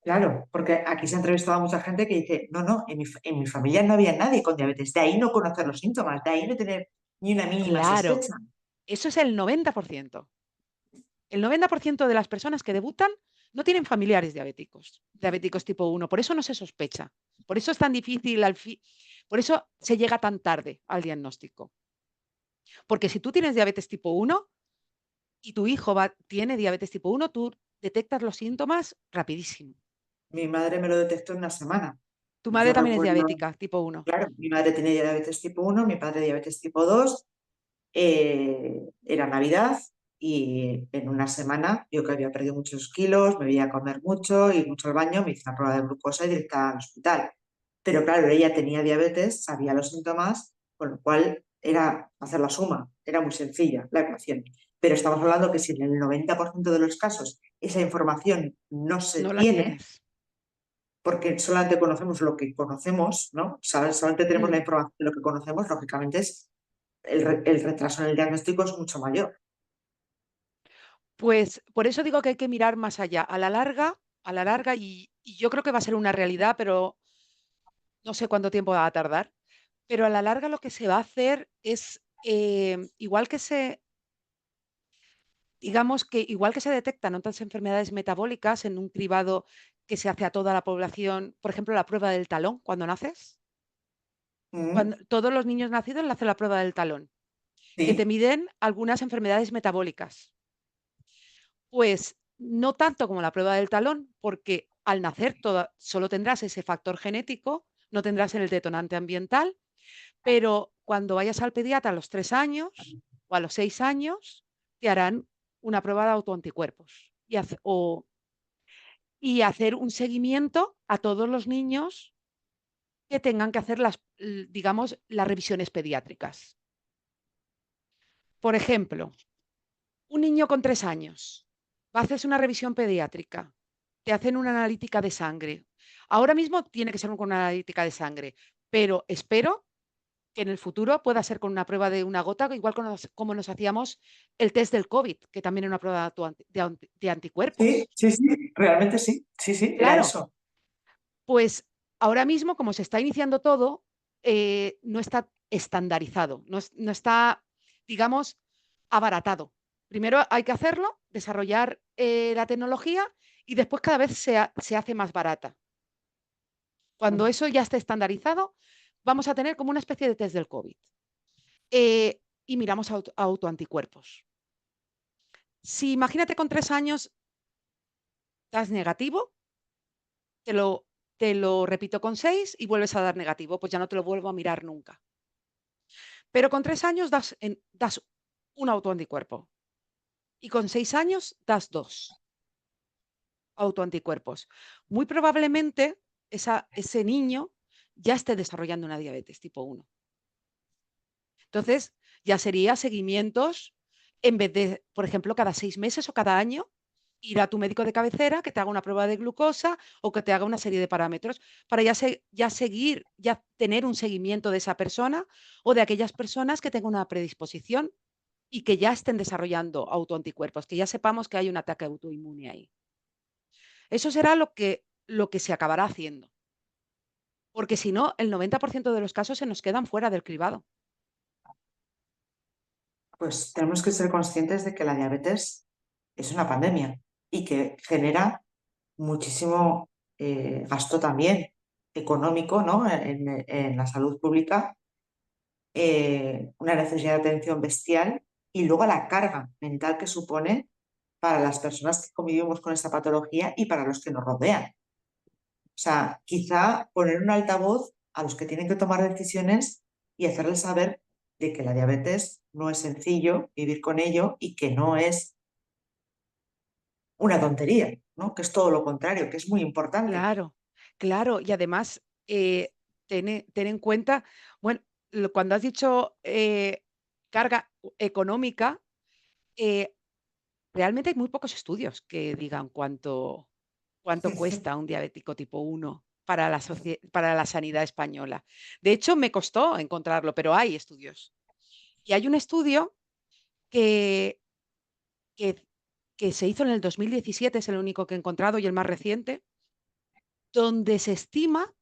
[SPEAKER 2] Claro, porque aquí se ha entrevistado a mucha gente que dice, no, no, en mi familia no había nadie con diabetes, de ahí no conocer los síntomas, de ahí no tener ni una mínima
[SPEAKER 3] Claro,
[SPEAKER 2] sospecha.
[SPEAKER 3] eso es el 90%. El 90% de las personas que debutan no tienen familiares diabéticos tipo 1. Por eso no se sospecha. Por eso es tan difícil, por eso se llega tan tarde al diagnóstico. Porque si tú tienes diabetes tipo 1 y tu hijo tiene diabetes tipo 1, tú detectas los síntomas rapidísimo.
[SPEAKER 2] Mi madre me lo detectó en una semana.
[SPEAKER 3] Tu
[SPEAKER 2] Yo
[SPEAKER 3] madre también es
[SPEAKER 2] recuerdo,
[SPEAKER 3] diabética tipo 1.
[SPEAKER 2] claro, mi madre tenía diabetes tipo 1, mi padre diabetes tipo 2. Era Navidad y en una semana yo que había perdido muchos kilos, me veía a comer mucho y mucho al baño, me hice una prueba de glucosa y directa al hospital. Pero claro, ella tenía diabetes, sabía los síntomas, con lo cual era hacer la suma, era muy sencilla la ecuación. Pero estamos hablando que si en el 90% de los casos esa información no se
[SPEAKER 3] No la
[SPEAKER 2] tiene,
[SPEAKER 3] tienes.
[SPEAKER 2] porque solamente conocemos lo que conocemos, ¿no? Solamente tenemos la
[SPEAKER 3] Mm.
[SPEAKER 2] información de lo que conocemos, lógicamente el retraso en el diagnóstico es mucho mayor.
[SPEAKER 3] Pues por eso digo que hay que mirar más allá. A la larga, y yo creo que va a ser una realidad, pero no sé cuánto tiempo va a tardar. Pero a la larga lo que se va a hacer es, igual que se detectan otras enfermedades metabólicas en un cribado que se hace a toda la población, por ejemplo, la prueba del talón cuando naces.
[SPEAKER 2] Mm,
[SPEAKER 3] Cuando todos los niños nacidos le hacen la prueba del talón, que te
[SPEAKER 2] sí,
[SPEAKER 3] miden algunas enfermedades metabólicas. Pues no tanto como la prueba del talón, porque al nacer solo tendrás ese factor genético, no tendrás el detonante ambiental, pero cuando vayas al pediatra a los 3 años o a los 6 años, te harán una prueba de autoanticuerpos y hacer un seguimiento a todos los niños que tengan que hacer digamos, las revisiones pediátricas. Por ejemplo, un niño con 3 años, va a hacerse una revisión pediátrica, te hacen una analítica de sangre. Ahora mismo tiene que ser con una analítica de sangre, pero espero que en el futuro pueda ser con una prueba de una gota, igual como nos hacíamos el test del COVID, que también era una prueba de
[SPEAKER 2] Sí,
[SPEAKER 3] anticuerpos.
[SPEAKER 2] sí, sí, realmente sí, sí, sí, era
[SPEAKER 3] Claro,
[SPEAKER 2] eso.
[SPEAKER 3] pues ahora mismo, como se está iniciando todo, no está estandarizado, no está, digamos, abaratado. Primero hay que hacerlo, desarrollar la tecnología y después cada vez se hace más barata. Cuando eso ya esté estandarizado, vamos a tener como una especie de test del COVID. Y miramos autoanticuerpos. Si imagínate con 3 años das negativo, te lo, te lo repito con 6 y vuelves a dar negativo, pues ya no te lo vuelvo a mirar nunca. Pero con 3 años das un autoanticuerpo y con 6 años das 2 autoanticuerpos. Muy probablemente ese niño ya esté desarrollando una diabetes tipo 1. Entonces, ya sería seguimientos en vez de, por ejemplo, cada 6 meses o cada año, ir a tu médico de cabecera que te haga una prueba de glucosa o que te haga una serie de parámetros para ya seguir, ya tener un seguimiento de esa persona o de aquellas personas que tengan una predisposición y que ya estén desarrollando autoanticuerpos, que ya sepamos que hay un ataque autoinmune ahí. Eso será lo que se acabará haciendo, porque si no, el 90% de los casos se nos quedan fuera del cribado.
[SPEAKER 2] Pues tenemos que ser conscientes de que la diabetes es una pandemia y que genera muchísimo gasto también económico, ¿no? En la salud pública, una necesidad de atención bestial y luego la carga mental que supone para las personas que convivimos con esta patología y para los que nos rodean. O sea, quizá poner un altavoz a los que tienen que tomar decisiones y hacerles saber de que la diabetes no es sencillo vivir con ello y que no es una tontería, ¿no? Que es todo lo contrario, que es muy importante.
[SPEAKER 3] Claro, claro. Y además, ten en cuenta, bueno, cuando has dicho carga económica, eh, realmente hay muy pocos estudios que digan cuánto cuesta un diabético tipo 1 para para la sanidad española. De hecho, me costó encontrarlo, pero hay estudios. Y hay un estudio que, que, que se hizo en el 2017, es el único que he encontrado y el más reciente, donde se estima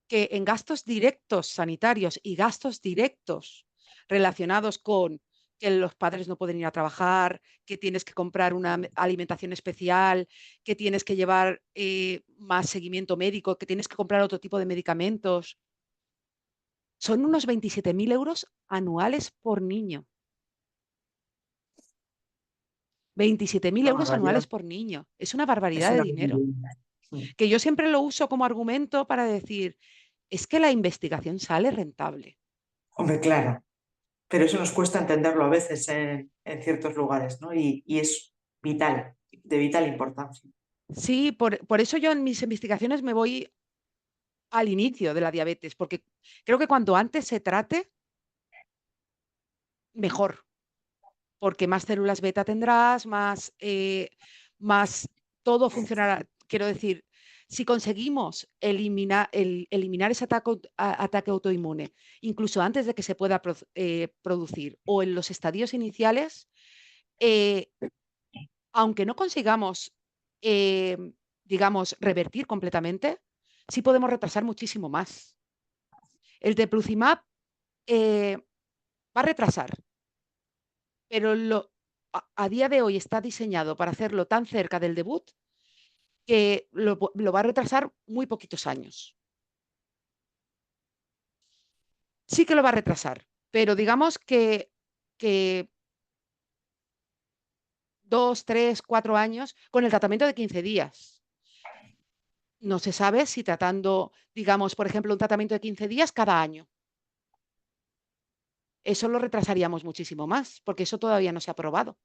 [SPEAKER 3] que en gastos directos sanitarios y gastos directos relacionados con que los padres no pueden ir a trabajar, que tienes que comprar una alimentación especial, que tienes que llevar más seguimiento médico, que tienes que comprar otro tipo de medicamentos. Son unos 27.000 euros anuales por niño. 27.000
[SPEAKER 2] Una
[SPEAKER 3] euros
[SPEAKER 2] barbaridad.
[SPEAKER 3] anuales por niño. Es una
[SPEAKER 2] Es
[SPEAKER 3] barbaridad de
[SPEAKER 2] una
[SPEAKER 3] dinero.
[SPEAKER 2] barbaridad.
[SPEAKER 3] Que yo siempre lo uso como argumento para decir, es que la investigación sale rentable.
[SPEAKER 2] Hombre, claro, pero eso nos cuesta entenderlo a veces en ciertos lugares, ¿no? Y es vital, de vital importancia.
[SPEAKER 3] Sí, por eso yo en mis investigaciones me voy al inicio de la diabetes, porque creo que cuanto antes se trate, mejor, porque más células beta tendrás, más todo funcionará. Quiero decir, si conseguimos eliminar ese ataque autoinmune, incluso antes de que se pueda producir o en los estadios iniciales, eh, aunque no consigamos, digamos, revertir completamente, sí podemos retrasar muchísimo más. El Teplizumab va a retrasar, pero a día de hoy está diseñado para hacerlo tan cerca del debut que lo va a retrasar muy poquitos años. Sí que lo va a retrasar, pero digamos que 2, 3, 4 años con el tratamiento de 15 días. No se sabe si tratando, digamos, por ejemplo, un tratamiento de 15 días cada año. Eso lo retrasaríamos muchísimo más, porque eso todavía no se ha probado.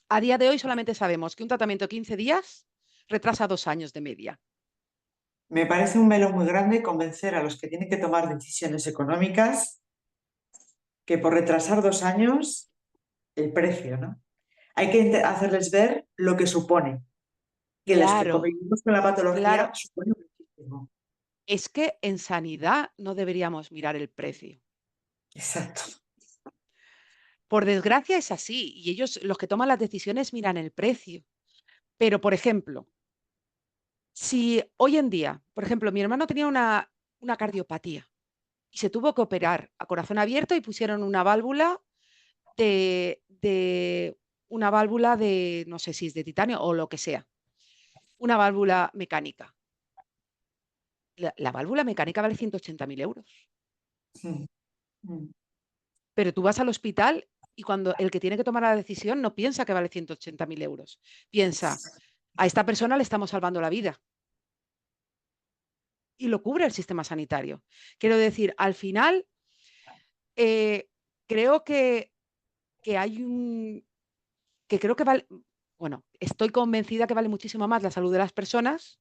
[SPEAKER 3] A día de hoy solamente sabemos que un tratamiento de 15 días retrasa 2 años de media.
[SPEAKER 2] Me parece un melón muy grande convencer a los que tienen que tomar decisiones económicas que por retrasar 2 años el precio, ¿no? Hay que hacerles ver lo que supone, que los que
[SPEAKER 3] Claro,
[SPEAKER 2] convivimos con la patología
[SPEAKER 3] claro.
[SPEAKER 2] supone muchísimo.
[SPEAKER 3] Es que en sanidad no deberíamos mirar el precio.
[SPEAKER 2] Exacto.
[SPEAKER 3] Por desgracia es así, y ellos, los que toman las decisiones, miran el precio. Pero, por ejemplo, si hoy en día, por ejemplo, mi hermano tenía una cardiopatía y se tuvo que operar a corazón abierto y pusieron una válvula de, no sé si es de titanio o lo que sea, una válvula mecánica. La válvula mecánica vale 180.000 euros.
[SPEAKER 2] Mm, mm.
[SPEAKER 3] Pero tú vas al hospital y cuando el que tiene que tomar la decisión no piensa que vale 180.000 euros. Piensa, a esta persona le estamos salvando la vida. Y lo cubre el sistema sanitario. Quiero decir, al final, eh, creo que hay un que creo que vale, bueno, estoy convencida que vale muchísimo más la salud de las personas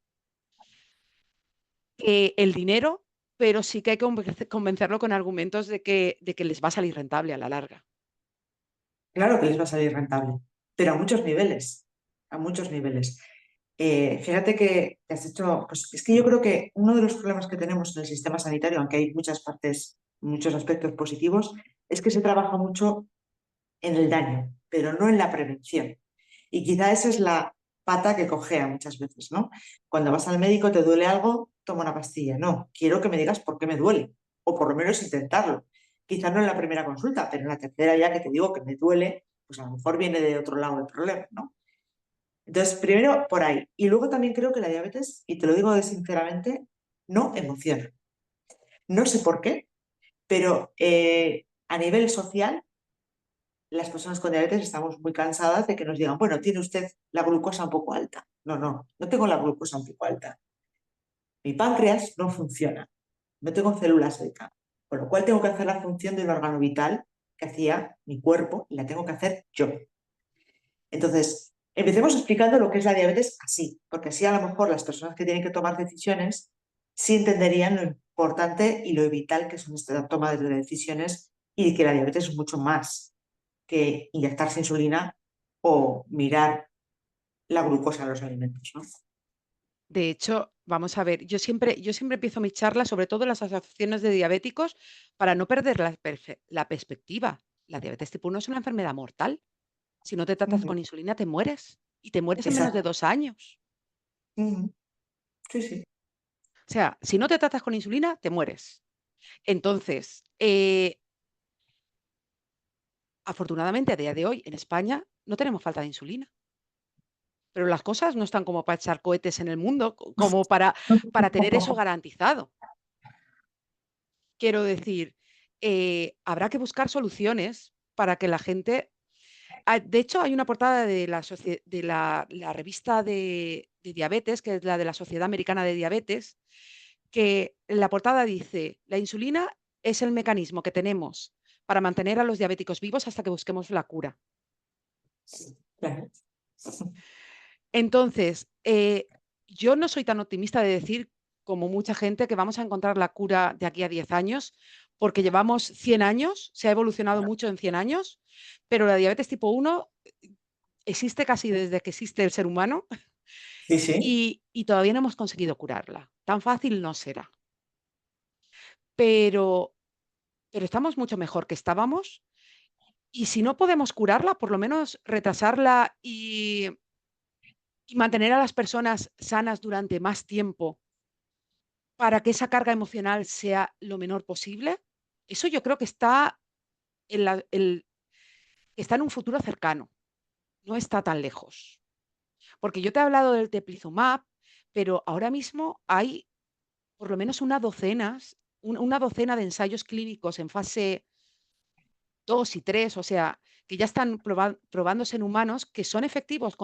[SPEAKER 3] que el dinero, pero sí que hay que convencerlo con argumentos de que les va a salir rentable a la larga.
[SPEAKER 2] Claro que les va a salir rentable, pero a muchos niveles. Fíjate que has hecho, pues es que yo creo que uno de los problemas que tenemos en el sistema sanitario, aunque hay muchas partes, muchos aspectos positivos, es que se trabaja mucho en el daño, pero no en la prevención. Y quizá esa es la pata que cojea muchas veces, ¿no? Cuando vas al médico, te duele algo, toma una pastilla. No, quiero que me digas por qué me duele, o por lo menos intentarlo. Quizá no en la primera consulta, pero en la tercera ya que te digo que me duele, pues a lo mejor viene de otro lado el problema, ¿no? Entonces, primero por ahí. Y luego también creo que la diabetes, y te lo digo sinceramente, no emociona. No sé por qué, pero a nivel social las personas con diabetes estamos muy cansadas de que nos digan, bueno, tiene usted la glucosa un poco alta. No, no, no tengo la glucosa un poco alta. Mi páncreas no funciona, no tengo células beta, con lo cual tengo que hacer la función de un órgano vital que hacía mi cuerpo y la tengo que hacer yo. Entonces, empecemos explicando lo que es la diabetes así, porque así a lo mejor las personas que tienen que tomar decisiones sí entenderían lo importante y lo vital que son esta toma de decisiones y que la diabetes es mucho más que inyectarse insulina o mirar la glucosa en los alimentos, ¿no?
[SPEAKER 3] De hecho, vamos a ver, yo siempre empiezo mis charlas, sobre todo en las asociaciones de diabéticos, para no perder la perspectiva. La diabetes tipo 1 es una enfermedad mortal. Si no te tratas
[SPEAKER 2] Ujú.
[SPEAKER 3] con insulina, te mueres, y te mueres en menos de
[SPEAKER 2] Exacto.
[SPEAKER 3] 2 años.
[SPEAKER 2] Ujú. Sí, sí.
[SPEAKER 3] O sea, si no te tratas con insulina, te mueres. Entonces, afortunadamente, a día de hoy, en España, no tenemos falta de insulina, pero las cosas no están como para echar cohetes en el mundo, como para tener eso garantizado. Quiero decir, habrá que buscar soluciones para que la gente. De hecho, hay una portada de la revista de diabetes, que es la de la Sociedad Americana de Diabetes, que en la portada dice: "La insulina es el mecanismo que tenemos para mantener a los diabéticos vivos hasta que busquemos la cura".
[SPEAKER 2] Claro.
[SPEAKER 3] Entonces, yo no soy tan optimista de decir, como mucha gente, que vamos a encontrar la cura de aquí a 10 años, porque llevamos 100 años, se ha evolucionado mucho en 100 años, pero la diabetes tipo 1 existe casi desde que existe el ser humano
[SPEAKER 2] Sí, sí.
[SPEAKER 3] y todavía no hemos conseguido curarla. Tan fácil no será, pero estamos mucho mejor que estábamos, y si no podemos curarla, por lo menos retrasarla y mantener a las personas sanas durante más tiempo para que esa carga emocional sea lo menor posible. Eso yo creo que está en un futuro cercano, no está tan lejos. Porque yo te he hablado del teplizumab, pero ahora mismo hay por lo menos una docena de ensayos clínicos en fase 2 y 3, o sea, que ya están probándose en humanos, que son efectivos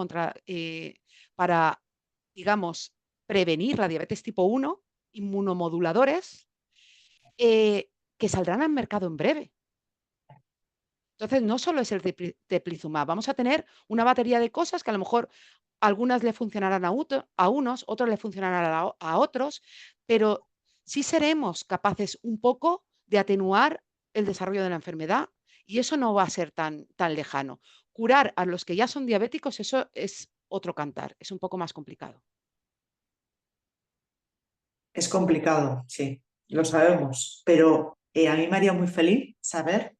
[SPEAKER 3] para, digamos, prevenir la diabetes tipo 1, inmunomoduladores, que saldrán al mercado en breve. Entonces, no solo es el teplizumab, vamos a tener una batería de cosas que a lo mejor algunas le funcionarán a unos, otros le funcionarán a otros, pero sí seremos capaces un poco de atenuar el desarrollo de la enfermedad y eso no va a ser tan lejano. Curar a los que ya son diabéticos, eso es otro cantar, es un poco más complicado.
[SPEAKER 2] Es complicado, sí, lo sabemos, pero a mí me haría muy feliz saber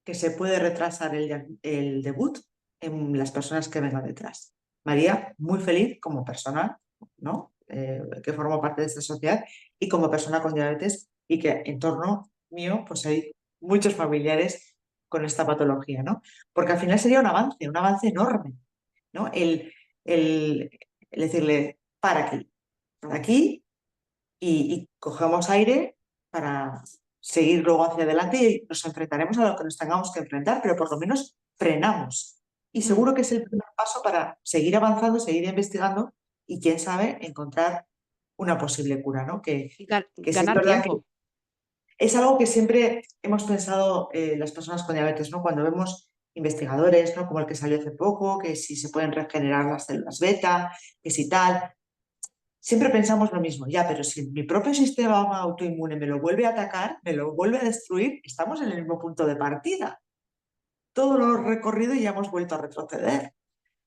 [SPEAKER 2] que se puede retrasar el debut en las personas que vengan detrás. Me haría muy feliz como persona, ¿no? Que formo parte de esta sociedad y como persona con diabetes y que en torno mío pues hay muchos familiares con esta patología, ¿no? Porque al final sería un avance enorme, ¿no? El decirle, para aquí y cogemos aire para seguir luego hacia adelante y nos enfrentaremos a lo que nos tengamos que enfrentar, pero por lo menos frenamos. Y
[SPEAKER 3] Mm,
[SPEAKER 2] seguro que es el primer paso para seguir avanzando, seguir investigando y, quién sabe, encontrar una posible cura, ¿no? Que sí es
[SPEAKER 3] Ganar
[SPEAKER 2] verdad que
[SPEAKER 3] tiempo.
[SPEAKER 2] es algo que siempre hemos pensado las personas con diabetes, ¿no? Cuando vemos investigadores, ¿no? Como el que salió hace poco, que si se pueden regenerar las células beta, que si tal. Siempre pensamos lo mismo, ya, pero si mi propio sistema autoinmune me lo vuelve a atacar, me lo vuelve a destruir, estamos en el mismo punto de partida. Todo lo recorrido y ya hemos vuelto a retroceder.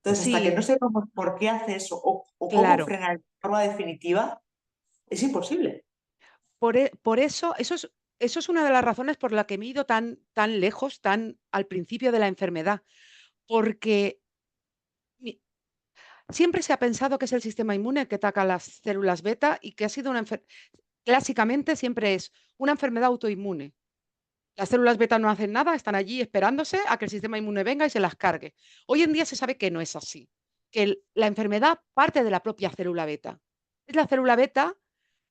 [SPEAKER 2] Entonces, hasta que
[SPEAKER 3] Sí,
[SPEAKER 2] no sepamos por qué hace eso o cómo
[SPEAKER 3] claro.
[SPEAKER 2] frenar de forma definitiva, es imposible.
[SPEAKER 3] Por eso es una de las razones por la que me he ido tan lejos, tan al principio de la enfermedad, porque mi siempre se ha pensado que es el sistema inmune el que ataca las células beta y que ha sido una clásicamente siempre es una enfermedad autoinmune. Las células beta no hacen nada, están allí esperándose a que el sistema inmune venga y se las cargue. Hoy en día se sabe que no es así, que la enfermedad parte de la propia célula beta. Es la célula beta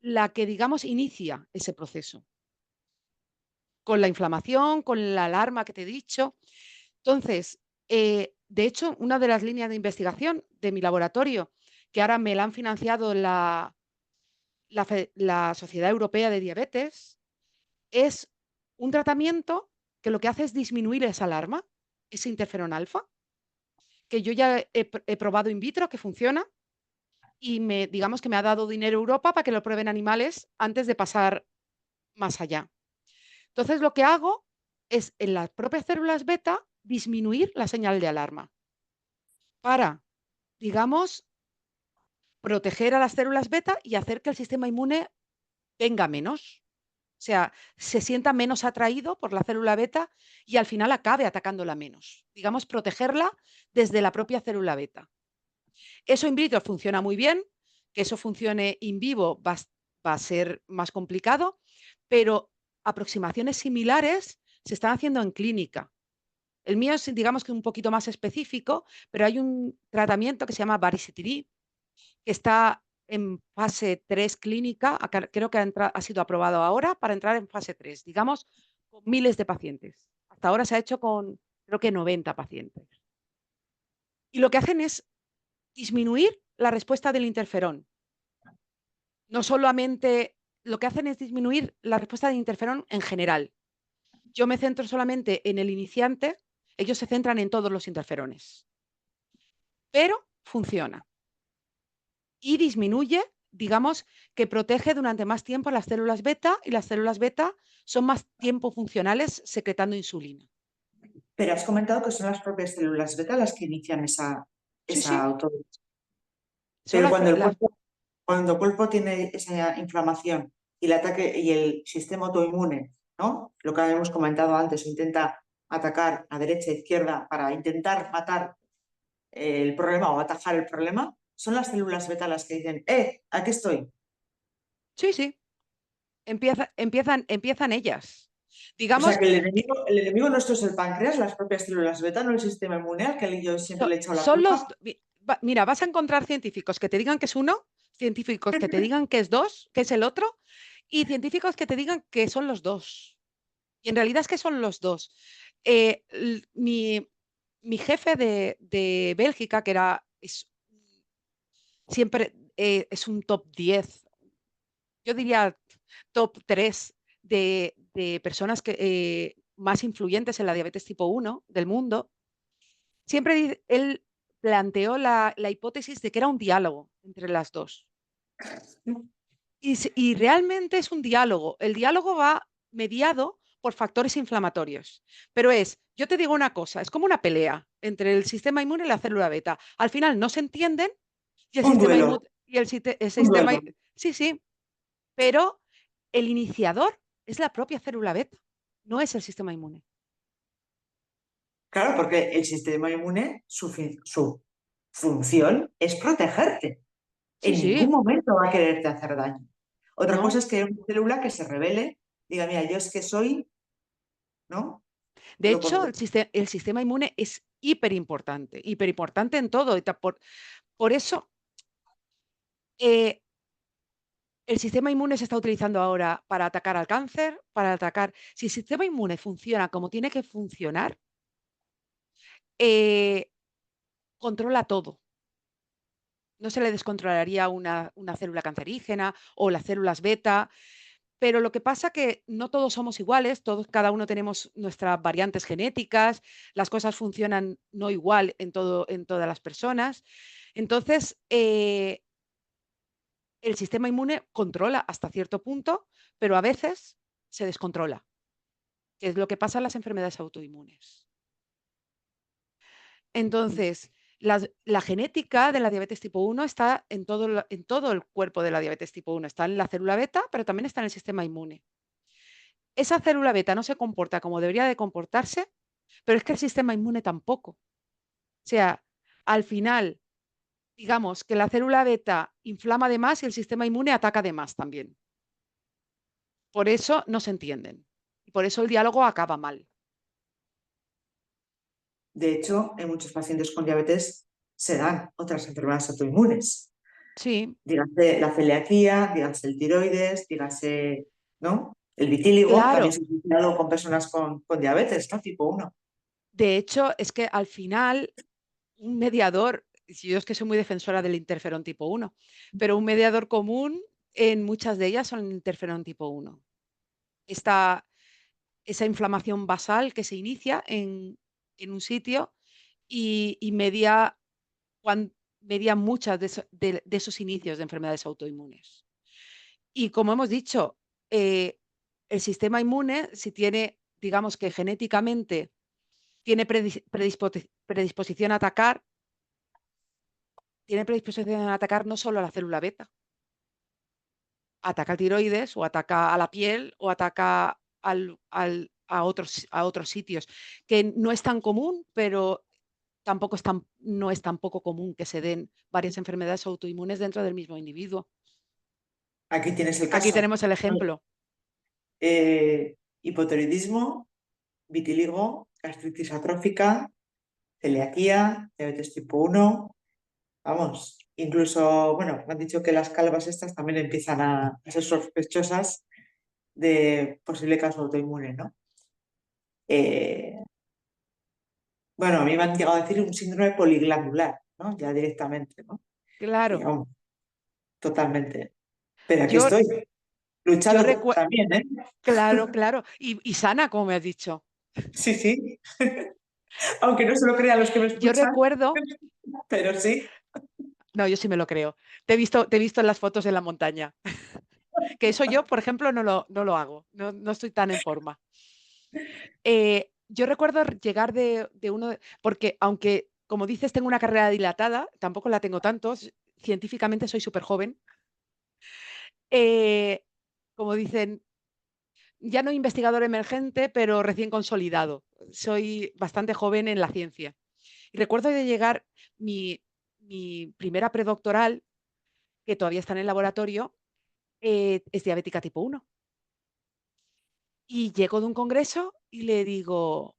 [SPEAKER 3] la que, digamos, inicia ese proceso, con la inflamación, con la alarma que te he dicho. Entonces, de hecho, una de las líneas de investigación de mi laboratorio, que ahora me la han financiado la Sociedad Europea de Diabetes, es un tratamiento que lo que hace es disminuir esa alarma, ese interferón alfa, que yo ya he probado in vitro que funciona y digamos que me ha dado dinero Europa para que lo prueben animales antes de pasar más allá. Entonces, lo que hago es en las propias células beta disminuir la señal de alarma para, digamos, proteger a las células beta y hacer que el sistema inmune venga menos. O sea, se sienta menos atraído por la célula beta y al final acabe atacándola menos. Digamos, protegerla desde la propia célula beta. Eso in vitro funciona muy bien, que eso funcione in vivo va a ser más complicado, pero aproximaciones similares se están haciendo en clínica. El mío es, digamos que un poquito más específico, pero hay un tratamiento que se llama Baricitinib, que está en fase 3 clínica, creo que ha sido aprobado ahora para entrar en fase 3, digamos, con miles de pacientes. Hasta ahora se ha hecho con, creo que 90 pacientes. Y lo que hacen es disminuir la respuesta del interferón. No solamente, lo que hacen es disminuir la respuesta del interferón en general. Yo me centro solamente en el iniciante, ellos se centran en todos los interferones, pero funciona. Y disminuye, digamos, que protege durante más tiempo a las células beta y las células beta son más tiempo funcionales secretando insulina.
[SPEAKER 2] Pero has comentado que son las propias células beta las que inician
[SPEAKER 3] Sí,
[SPEAKER 2] esa
[SPEAKER 3] sí,
[SPEAKER 2] auto.
[SPEAKER 3] son
[SPEAKER 2] Pero
[SPEAKER 3] las,
[SPEAKER 2] cuando el cuerpo tiene esa inflamación y el ataque y el sistema autoinmune, ¿no? Lo que habíamos comentado antes, intenta atacar a derecha e izquierda para intentar matar el problema o atajar el problema, son las células beta las que dicen, aquí estoy.
[SPEAKER 3] sí, sí, empiezan ellas.
[SPEAKER 2] O sea
[SPEAKER 3] Digamos,
[SPEAKER 2] que el enemigo nuestro es el páncreas, las propias células beta, no el sistema inmune, al que yo siempre le he echado la
[SPEAKER 3] son los,
[SPEAKER 2] culpa.
[SPEAKER 3] mira, vas a encontrar científicos que te digan que es uno, científicos que te digan que es dos, que es el otro, y científicos que te digan que son los dos. Y en realidad es que son los dos. Eh, l- mi, mi jefe de Bélgica, que siempre es un top 10, yo diría top 3 de personas más influyentes en la diabetes tipo 1 del mundo, siempre él planteó la hipótesis de que era un diálogo entre las dos. Y realmente es un diálogo. El diálogo va mediado por factores inflamatorios. Pero yo te digo una cosa, es como una pelea entre el sistema inmune y la célula beta. Al final no se entienden y el
[SPEAKER 2] Un
[SPEAKER 3] sistema
[SPEAKER 2] duelo,
[SPEAKER 3] inmune y el
[SPEAKER 2] un
[SPEAKER 3] sistema
[SPEAKER 2] duelo.
[SPEAKER 3] sí, sí, pero el iniciador es la propia célula beta, no es el sistema inmune.
[SPEAKER 2] Claro, porque el sistema inmune, su función es protegerte.
[SPEAKER 3] Sí,
[SPEAKER 2] En ningún
[SPEAKER 3] sí,
[SPEAKER 2] momento va a quererte hacer daño. Otra cosa
[SPEAKER 3] no.
[SPEAKER 2] es que una célula que se revele, diga, mira, yo es que soy, ¿no?
[SPEAKER 3] De
[SPEAKER 2] Lo
[SPEAKER 3] hecho,
[SPEAKER 2] contrario.
[SPEAKER 3] el sistema inmune es hiper importante en todo. Por eso, eh, el sistema inmune se está utilizando ahora para atacar al cáncer, para atacar. Si el sistema inmune funciona como tiene que funcionar, eh, controla todo. No se le descontrolaría una célula cancerígena o las células beta, pero lo que pasa que no todos somos iguales, cada uno tenemos nuestras variantes genéticas, las cosas funcionan no igual en todas las personas. Entonces, el sistema inmune controla hasta cierto punto, pero a veces se descontrola, que es lo que pasa en las enfermedades autoinmunes. Entonces, la genética de la diabetes tipo 1 está en todo el cuerpo de la diabetes tipo 1. Está en la célula beta, pero también está en el sistema inmune. Esa célula beta no se comporta como debería de comportarse, pero es que el sistema inmune tampoco. O sea, al final, digamos que la célula beta inflama de más y el sistema inmune ataca de más también. Por eso no se entienden. Y por eso el diálogo acaba mal.
[SPEAKER 2] De hecho, en muchos pacientes con diabetes se dan otras enfermedades autoinmunes.
[SPEAKER 3] Sí,
[SPEAKER 2] Dígase la celiaquía, dígase el tiroides, dígase, ¿no? El vitíligo también
[SPEAKER 3] claro.
[SPEAKER 2] se ha utilizado con personas con diabetes, ¿no? Tipo 1.
[SPEAKER 3] De hecho, es que al final un mediador, si yo es que soy muy defensora del interferón tipo 1, pero un mediador común en muchas de ellas son el interferón tipo 1. Esta, esa inflamación basal que se inicia en un sitio y media muchas de esos inicios de enfermedades autoinmunes. Y como hemos dicho, el sistema inmune, si tiene, digamos que genéticamente tiene predisposición a atacar, tiene predisposición a atacar no solo a la célula beta, ataca al tiroides o ataca a la piel o ataca a otros sitios, que no es tan común, pero tampoco no es tan poco común que se den varias enfermedades autoinmunes dentro del mismo individuo.
[SPEAKER 2] Aquí tienes el
[SPEAKER 3] Aquí
[SPEAKER 2] caso.
[SPEAKER 3] tenemos el ejemplo.
[SPEAKER 2] Hipotiroidismo, vitíligo, gastritis atrófica, celiaquía, diabetes tipo 1. Vamos, incluso, bueno, me han dicho que las calvas estas también empiezan a ser sospechosas de posible caso autoinmune, ¿no? Eh, bueno, a mí me han llegado a decir un síndrome poliglandular, ¿no? Ya directamente, ¿no?
[SPEAKER 3] Claro,
[SPEAKER 2] Y vamos, totalmente. Pero aquí
[SPEAKER 3] yo,
[SPEAKER 2] estoy,
[SPEAKER 3] yo
[SPEAKER 2] luchando
[SPEAKER 3] recuerdo,
[SPEAKER 2] también, ¿eh?
[SPEAKER 3] claro, claro, y sana, como me has dicho.
[SPEAKER 2] Sí, sí. Aunque no se lo crean los que me
[SPEAKER 3] Yo
[SPEAKER 2] escuchan,
[SPEAKER 3] recuerdo,
[SPEAKER 2] pero sí.
[SPEAKER 3] no, yo sí me lo creo. Te he visto en las fotos en la montaña, que eso yo, por ejemplo, no lo hago, no estoy tan en forma. Yo recuerdo llegar de uno porque aunque, como dices, tengo una carrera dilatada, tampoco la tengo tanto, científicamente soy súper joven. eh, como dicen, ya no investigador emergente, pero recién consolidado. Soy bastante joven en la ciencia. Y recuerdo de llegar mi primera predoctoral, que todavía está en el laboratorio, es diabética tipo 1. Y llego de un congreso y le digo,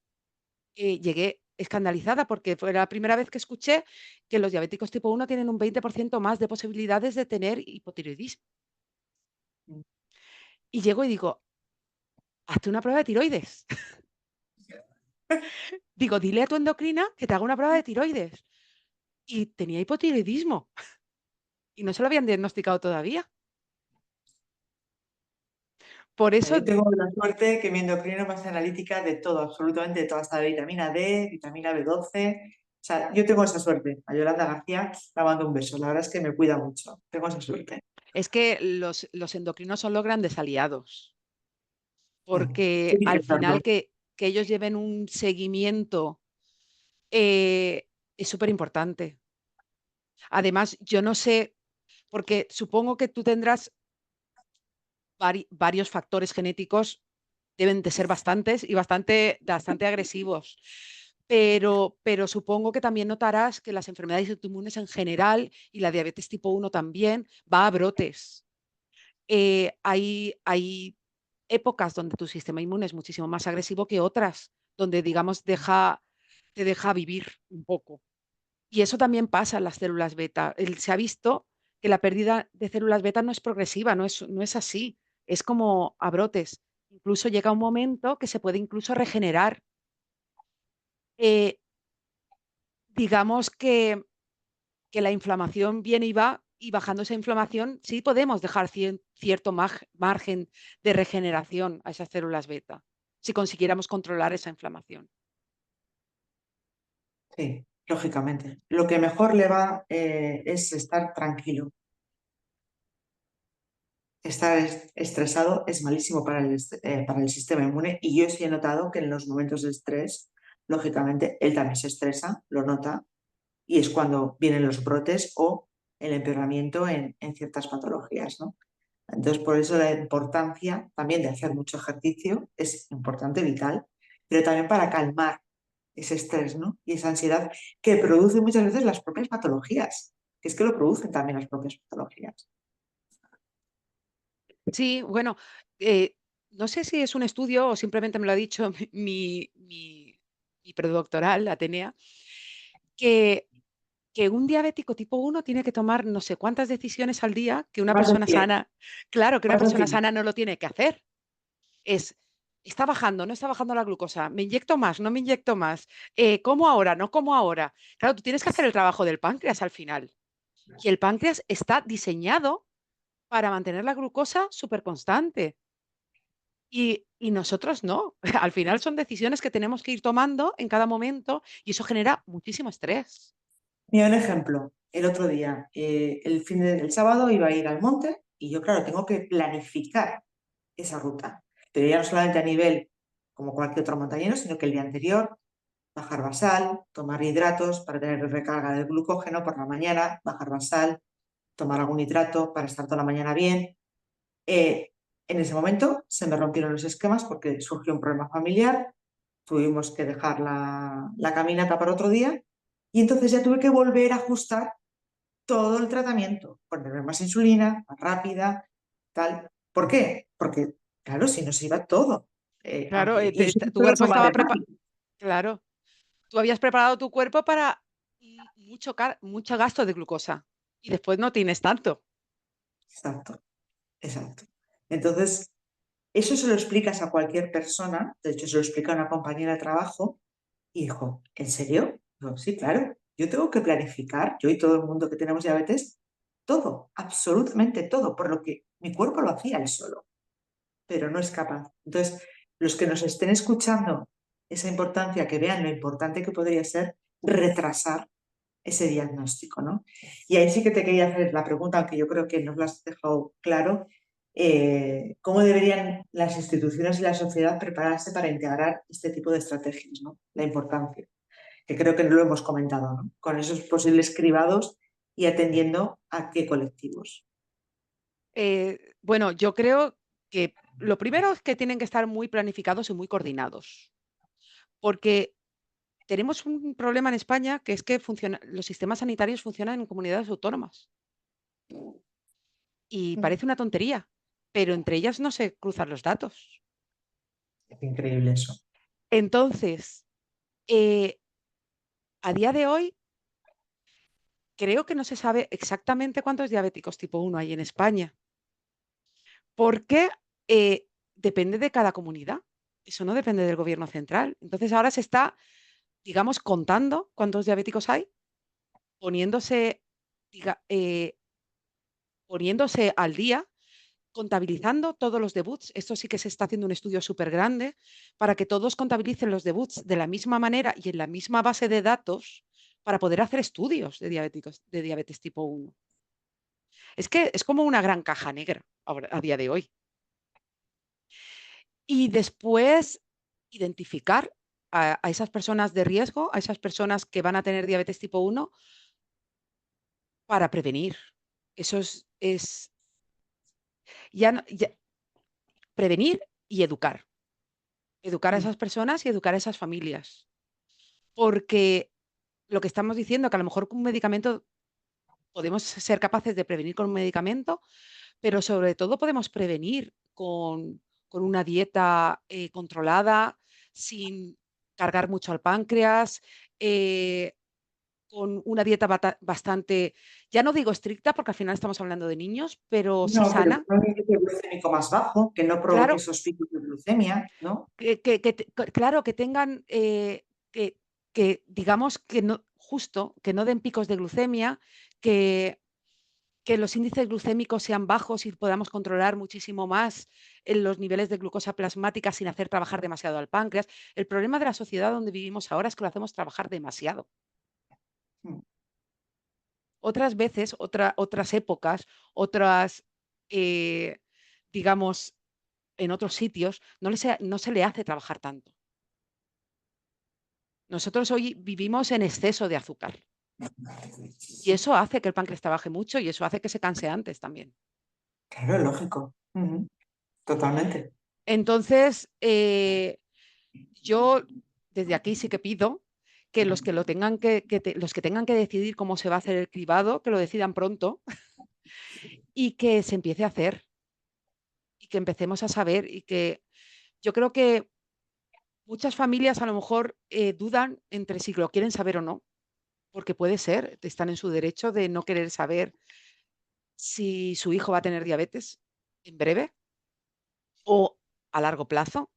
[SPEAKER 3] llegué escandalizada porque fue la primera vez que escuché que los diabéticos tipo 1 tienen un 20% más de posibilidades de tener hipotiroidismo. Y llego y digo, hazte una prueba de tiroides. Digo, dile a tu endocrina que te haga una prueba de tiroides. Y tenía hipotiroidismo y no se lo habían diagnosticado todavía. Por eso,
[SPEAKER 2] Yo tengo la suerte que mi endocrino me hace analítica de todo, absolutamente de todo, hasta de vitamina D, vitamina B12. O sea, yo tengo esa suerte. A Yolanda García la mando un beso. La verdad es que me cuida mucho. Tengo esa suerte.
[SPEAKER 3] es que los endocrinos son los grandes aliados, porque
[SPEAKER 2] Tiene que
[SPEAKER 3] al
[SPEAKER 2] estarlo.
[SPEAKER 3] final que ellos lleven un seguimiento, eh, es súper importante. Además, yo no sé, porque supongo que tú tendrás varios factores genéticos, deben de ser bastantes y bastante agresivos. Pero supongo que también notarás que las enfermedades autoinmunes en general y la diabetes tipo 1 también va a brotes. Hay épocas donde tu sistema inmune es muchísimo más agresivo que otras, donde, digamos, te deja vivir un poco. Y eso también pasa en las células beta. Se ha visto que la pérdida de células beta no es progresiva, no es así, es como a brotes. Incluso llega un momento que se puede incluso regenerar. Eh, digamos que la inflamación viene y va, y bajando esa inflamación sí podemos dejar cierto margen de regeneración a esas células beta, si consiguiéramos controlar esa inflamación.
[SPEAKER 2] Sí, lógicamente. Lo que mejor le va es estar tranquilo. Estar estresado es malísimo para el sistema inmune y yo sí he notado que en los momentos de estrés, lógicamente, él también se estresa, lo nota, y es cuando vienen los brotes o el empeoramiento en ciertas patologías, ¿no? Entonces, por eso la importancia también de hacer mucho ejercicio es importante, vital, pero también para calmar ese estrés, ¿no? Y esa ansiedad que produce muchas veces las propias patologías, que es que lo producen también las propias patologías.
[SPEAKER 3] Sí, bueno, eh, no sé si es un estudio o simplemente me lo ha dicho mi predoctoral, Atenea, que un diabético tipo 1 tiene que tomar no sé cuántas decisiones al día que una
[SPEAKER 2] Más de
[SPEAKER 3] persona
[SPEAKER 2] 100,
[SPEAKER 3] sana, claro, que una
[SPEAKER 2] más de
[SPEAKER 3] persona
[SPEAKER 2] 100.
[SPEAKER 3] sana no lo tiene que hacer. Es, está bajando, no está bajando la glucosa, me inyecto más, no me inyecto más, como ahora, no como ahora. Claro, tú tienes que hacer el trabajo del páncreas al final. Y el páncreas está diseñado para mantener la glucosa súper constante. Y nosotros no. Al final son decisiones que tenemos que ir tomando en cada momento y eso genera muchísimo estrés.
[SPEAKER 2] Mira, un ejemplo. El otro día, el sábado iba a ir al monte y yo, claro, tengo que planificar esa ruta. Pero ya no solamente a nivel como cualquier otro montañero, sino que el día anterior bajar basal, tomar hidratos para tener recarga del glucógeno por la mañana, bajar basal, tomar algún hidrato para estar toda la mañana bien. Eh, en ese momento se me rompieron los esquemas porque surgió un problema familiar, tuvimos que dejar la caminata para otro día y entonces ya tuve que volver a ajustar todo el tratamiento, ponerme más insulina, más rápida, tal. ¿Por qué? Porque, claro, si no se iba todo.
[SPEAKER 3] Claro,
[SPEAKER 2] Y eso es
[SPEAKER 3] tu
[SPEAKER 2] solo
[SPEAKER 3] cuerpo
[SPEAKER 2] hecho
[SPEAKER 3] estaba preparado.
[SPEAKER 2] matemático.
[SPEAKER 3] Claro, tú habías preparado tu cuerpo para mucho gasto de glucosa y después no tienes tanto.
[SPEAKER 2] Exacto, exacto. Entonces, eso se lo explicas a cualquier persona, de hecho se lo explica a una compañera de trabajo y dijo, ¿en serio? Digo, sí, claro, yo tengo que planificar, yo y todo el mundo que tenemos diabetes, todo, absolutamente todo, por lo que mi cuerpo lo hacía él solo, pero no es capaz. Entonces, los que nos estén escuchando esa importancia, que vean lo importante que podría ser retrasar ese diagnóstico, ¿no? Y ahí sí que te quería hacer la pregunta, aunque yo creo que nos lo has dejado claro, ¿cómo deberían las instituciones y la sociedad prepararse para integrar este tipo de estrategias, ¿no? La importancia, que creo que no lo hemos comentado, ¿no? Con esos posibles cribados y atendiendo a qué colectivos.
[SPEAKER 3] Bueno, yo creo que lo primero es que tienen que estar muy planificados y muy coordinados, porque tenemos un problema en España que es que los sistemas sanitarios funcionan en comunidades autónomas y
[SPEAKER 2] Mm.
[SPEAKER 3] parece una tontería, pero entre ellas no se cruzan los datos.
[SPEAKER 2] Es increíble eso.
[SPEAKER 3] Entonces, eh, a día de hoy, creo que no se sabe exactamente cuántos diabéticos tipo 1 hay en España, porque depende de cada comunidad. Eso no depende del gobierno central. Entonces, ahora se está, digamos, contando cuántos diabéticos hay, poniéndose, diga- eh, poniéndose al día contabilizando todos los debuts. Esto sí que se está haciendo un estudio súper grande para que todos contabilicen los debuts de la misma manera y en la misma base de datos para poder hacer estudios de diabetes tipo 1. Es que es como una gran caja negra ahora, a día de hoy. Y después identificar a esas personas de riesgo, a esas personas que van a tener diabetes tipo 1 para prevenir. Eso es ya, prevenir y educar. Educar a
[SPEAKER 2] Mm.
[SPEAKER 3] esas personas y educar a esas familias. Porque lo que estamos diciendo, que a lo mejor con un medicamento podemos ser capaces de prevenir con un medicamento, pero sobre todo podemos prevenir con una dieta controlada, sin cargar mucho al páncreas, eh, con una dieta bastante, ya no digo estricta, porque al final estamos hablando de niños, pero sí
[SPEAKER 2] No, pero
[SPEAKER 3] sana.
[SPEAKER 2] con un índice glucémico más bajo, que no provoque
[SPEAKER 3] Claro,
[SPEAKER 2] esos picos de glucemia, ¿no?
[SPEAKER 3] claro, que tengan, que, digamos que no, justo, que no den picos de glucemia, que, que los índices glucémicos sean bajos y podamos controlar muchísimo más en los niveles de glucosa plasmática sin hacer trabajar demasiado al páncreas. El problema de la sociedad donde vivimos ahora es que lo hacemos trabajar demasiado.
[SPEAKER 2] Mm.
[SPEAKER 3] Otras veces, otras épocas, otras, eh, digamos, en otros sitios, no se le hace trabajar tanto. Nosotros hoy vivimos en exceso de azúcar y eso hace que el páncreas trabaje mucho y eso hace que se canse antes también.
[SPEAKER 2] Claro, lógico. Ujú. Totalmente.
[SPEAKER 3] Entonces, yo desde aquí sí que pido que los que lo tengan los que tengan que decidir cómo se va a hacer el cribado, que lo decidan pronto y que se empiece a hacer y que empecemos a saber y que yo creo que muchas familias a lo mejor dudan entre si lo quieren saber o no, porque puede ser, están en su derecho de no querer saber si su hijo va a tener diabetes en breve o a largo plazo,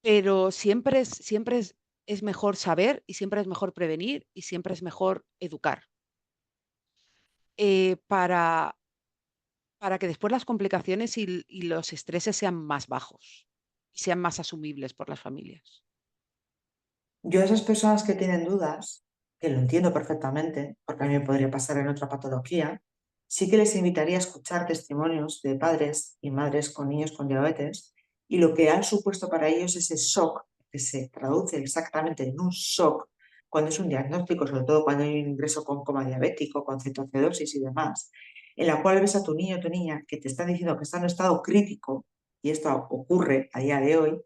[SPEAKER 3] pero es mejor saber y siempre es mejor prevenir y siempre es mejor educar eh, para, para que después las complicaciones y los estreses sean más bajos y sean más asumibles por las familias.
[SPEAKER 2] Yo a esas personas que tienen dudas, que lo entiendo perfectamente, porque a mí me podría pasar en otra patología, sí que les invitaría a escuchar testimonios de padres y madres con niños con diabetes y lo que ha supuesto para ellos ese shock, que se traduce exactamente en un shock cuando es un diagnóstico, sobre todo cuando hay un ingreso con coma diabético, con cetoacidosis y demás, en la cual ves a tu niño o tu niña que te están diciendo que está en un estado crítico, y esto ocurre a día de hoy,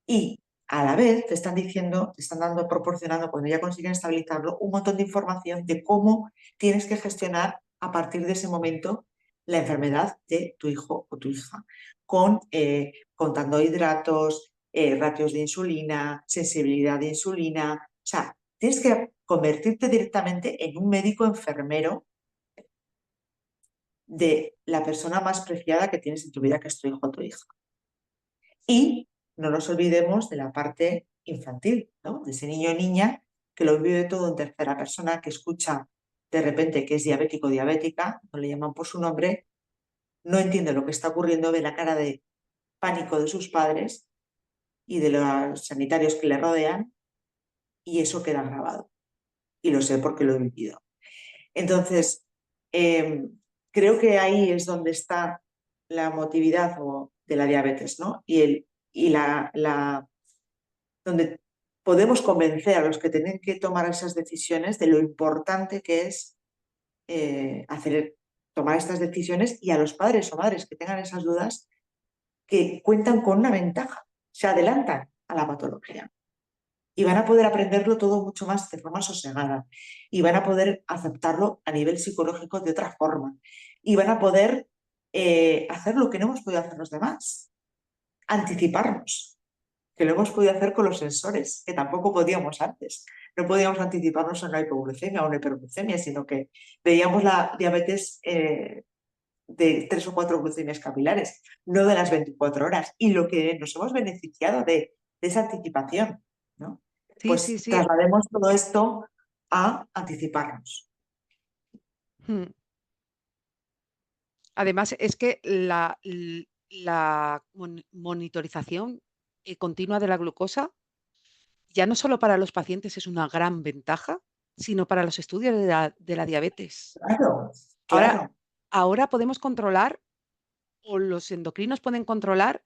[SPEAKER 2] y a la vez te están diciendo, te están dando, proporcionando, cuando ya consiguen estabilizarlo, un montón de información de cómo tienes que gestionar a partir de ese momento la enfermedad de tu hijo o tu hija, contando hidratos, ratios de insulina, sensibilidad de insulina. O sea, tienes que convertirte directamente en un médico enfermero de la persona más preciada que tienes en tu vida, que es tu hijo o tu hija. Y no nos olvidemos de la parte infantil, ¿no? De ese niño o niña que lo vive todo en tercera persona, que escucha de repente que es diabético o diabética, no le llaman por su nombre, no entiende lo que está ocurriendo, ve la cara de pánico de sus padres y de los sanitarios que le rodean y eso queda grabado. Y lo sé porque lo he vivido. Entonces, eh, creo que ahí es donde está la motividad de la diabetes, ¿no? Y donde podemos convencer a los que tienen que tomar esas decisiones de lo importante que es tomar estas decisiones y a los padres o madres que tengan esas dudas que cuentan con una ventaja, se adelantan a la patología y van a poder aprenderlo todo mucho más de forma sosegada y van a poder aceptarlo a nivel psicológico de otra forma y van a poder hacer lo que no hemos podido hacer los demás, anticiparnos, que lo hemos podido hacer con los sensores, que tampoco podíamos antes. No podíamos anticiparnos a una hipoglucemia o una hiperglucemia, sino que veíamos la diabetes de 3 o 4 glucemias capilares, no de las 24 horas. Y lo que nos hemos beneficiado de esa anticipación, ¿no?
[SPEAKER 3] Sí, sí,
[SPEAKER 2] Pues
[SPEAKER 3] sí.
[SPEAKER 2] traslademos todo esto a anticiparnos.
[SPEAKER 3] Mm. Además, es que la monitorización continua de la glucosa, ya no solo para los pacientes es una gran ventaja, sino para los estudios de la diabetes.
[SPEAKER 2] Claro,
[SPEAKER 3] Ahora,
[SPEAKER 2] claro.
[SPEAKER 3] ahora podemos controlar, o los endocrinos pueden controlar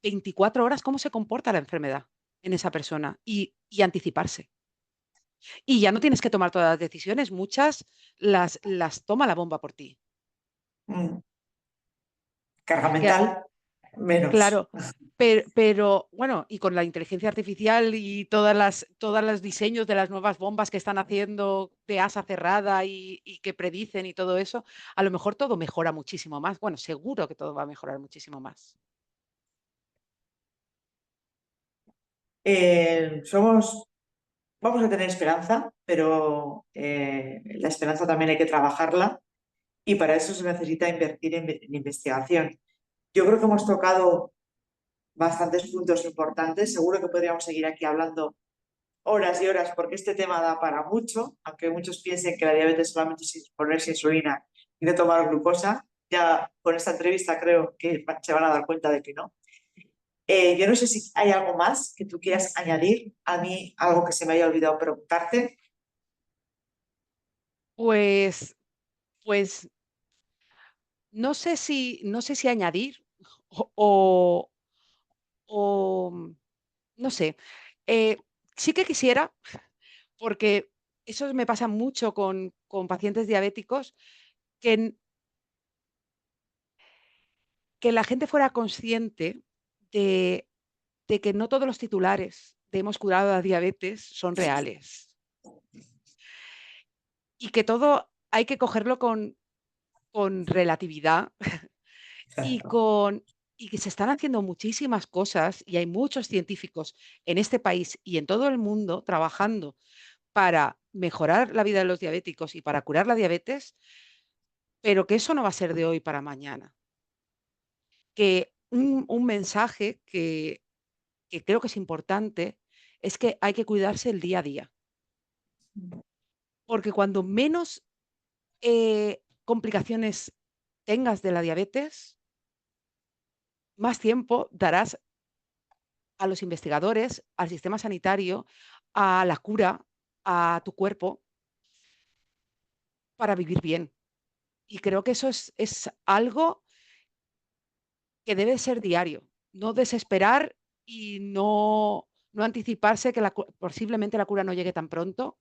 [SPEAKER 3] 24 horas cómo se comporta la enfermedad en esa persona y anticiparse. Y ya no tienes que tomar todas las decisiones, muchas las toma la bomba por ti.
[SPEAKER 2] Mm. Carga
[SPEAKER 3] Que
[SPEAKER 2] mental, menos.
[SPEAKER 3] claro, pero bueno, y con la inteligencia artificial y todas los diseños de las nuevas bombas que están haciendo de asa cerrada y que predicen y todo eso, a lo mejor todo mejora muchísimo más. Bueno, seguro que todo va a mejorar muchísimo más.
[SPEAKER 2] Vamos a tener esperanza, pero la esperanza también hay que trabajarla y para eso se necesita invertir en investigación. Yo creo que hemos tocado bastantes puntos importantes. Seguro que podríamos seguir aquí hablando horas y horas porque este tema da para mucho, aunque muchos piensen que la diabetes solamente es ponerse insulina y no tomar glucosa. Ya con esta entrevista creo que se van a dar cuenta de que no. Yo no sé si hay algo más que tú quieras añadir a mí, algo que se me haya olvidado preguntarte.
[SPEAKER 3] Pues, pues no sé si añadir o, o no sé. Sí que quisiera, porque eso me pasa mucho con pacientes diabéticos, que, que la gente fuera consciente de, de que no todos los titulares de hemos curado la diabetes son reales y que todo hay que cogerlo con relatividad y, con, y que se están haciendo muchísimas cosas y hay muchos científicos en este país y en todo el mundo trabajando para mejorar la vida de los diabéticos y para curar la diabetes, pero que eso no va a ser de hoy para mañana. Que un mensaje que creo que es importante es que hay que cuidarse el día a día, porque cuando menos complicaciones tengas de la diabetes, más tiempo darás a los investigadores, al sistema sanitario, a la cura, a tu cuerpo, para vivir bien. Y creo que eso es algo que debe ser diario, no desesperar y no anticiparse que posiblemente la cura no llegue tan pronto,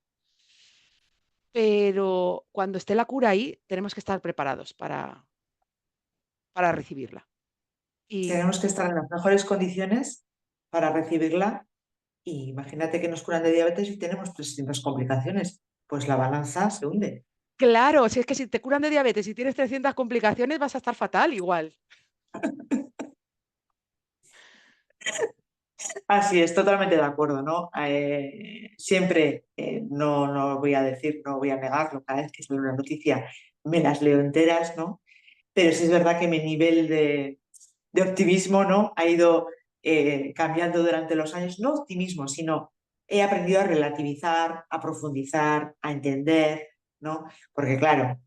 [SPEAKER 3] pero cuando esté la cura ahí, tenemos que estar preparados para recibirla. Y
[SPEAKER 2] Tenemos que estar en las mejores condiciones para recibirla. Y imagínate que nos curan de diabetes y tenemos 300 complicaciones. Pues la balanza se hunde.
[SPEAKER 3] claro, si es que si te curan de diabetes y tienes 300 complicaciones, vas a estar fatal igual.
[SPEAKER 2] Así es, totalmente de acuerdo, ¿no? Siempre, no voy a decir, no voy a negarlo, cada vez que sale una noticia me las leo enteras, ¿no? Pero sí es verdad que mi nivel de optimismo, ¿no? Ha ido cambiando durante los años, no optimismo, sino he aprendido a relativizar, a profundizar, a entender, ¿no? Porque claro,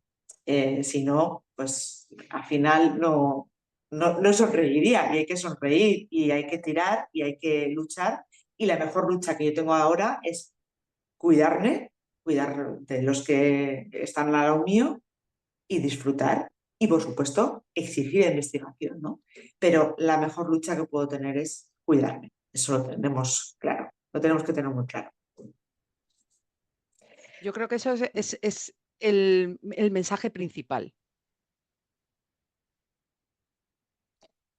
[SPEAKER 2] si no, pues al final no sonreiría y hay que sonreír y hay que tirar y hay que luchar y la mejor lucha que yo tengo ahora es cuidarme, cuidar de los que están al lado mío y disfrutar y, por supuesto, exigir investigación, ¿no? Pero la mejor lucha que puedo tener es cuidarme. Eso lo tenemos claro, lo tenemos que tener muy claro.
[SPEAKER 3] Yo creo que eso es el mensaje principal.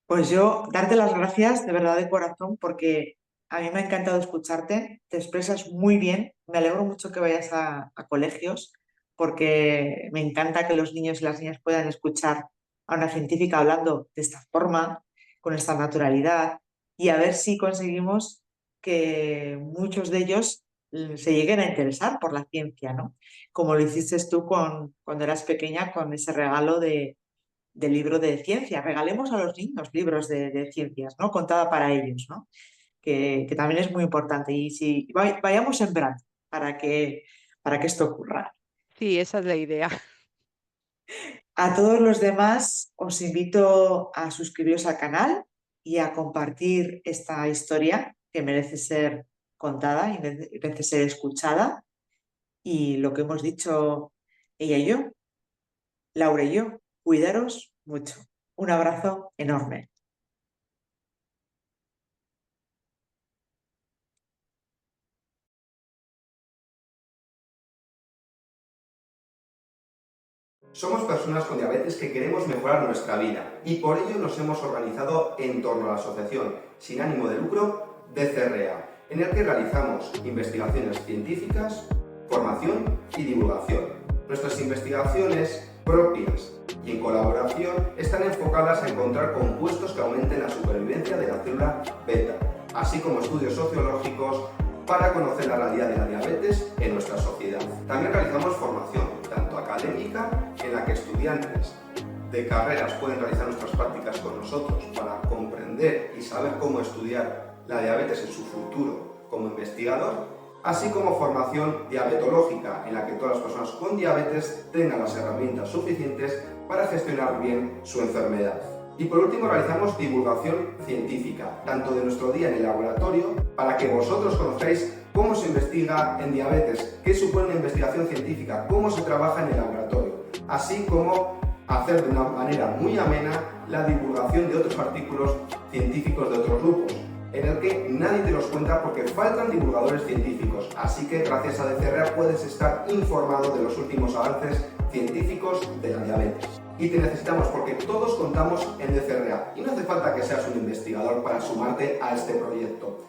[SPEAKER 2] Pues yo darte las gracias de verdad de corazón porque a mí me ha encantado escucharte, te expresas muy bien, me alegro mucho que vayas a colegios porque me encanta que los niños y las niñas puedan escuchar a una científica hablando de esta forma, con esta naturalidad y a ver si conseguimos que muchos de ellos se lleguen a interesar por la ciencia, ¿no? Como lo hiciste tú cuando eras pequeña con ese regalo de libro de ciencia. Regalemos a los niños libros de ciencias, ¿no? Contada para ellos, ¿no? Que también es muy importante. Y si vayamos sembrando para que esto ocurra.
[SPEAKER 3] Sí, esa es la idea.
[SPEAKER 2] A todos los demás os invito a suscribiros al canal y a compartir esta historia que merece ser contada y merece ser escuchada. Y lo que hemos dicho ella y yo, Laura y yo, cuidaros mucho. Un abrazo enorme.
[SPEAKER 4] Somos personas con diabetes que queremos mejorar nuestra vida y por ello nos hemos organizado en torno a la asociación sin ánimo de lucro DCRA, en el que realizamos investigaciones científicas, formación y divulgación. Nuestras investigaciones propias y en colaboración están enfocadas a encontrar compuestos que aumenten la supervivencia de la célula beta, así como estudios sociológicos para conocer la realidad de la diabetes en nuestra sociedad. También realizamos formación, tanto académica, en la que estudiantes de carreras pueden realizar nuestras prácticas con nosotros para comprender y saber cómo estudiar la diabetes en su futuro como investigador, así como formación diabetológica, en la que todas las personas con diabetes tengan las herramientas suficientes para gestionar bien su enfermedad. Y por último realizamos divulgación científica, tanto de nuestro día en el laboratorio, para que vosotros conozcáis cómo se investiga en diabetes, qué supone una investigación científica, cómo se trabaja en el laboratorio, así como hacer de una manera muy amena la divulgación de otros artículos científicos de otros grupos, en el que nadie te los cuenta porque faltan divulgadores científicos, así que gracias a DCRA puedes estar informado de los últimos avances científicos de la diabetes. Y te necesitamos porque todos contamos en DCRA y no hace falta que seas un investigador para sumarte a este proyecto.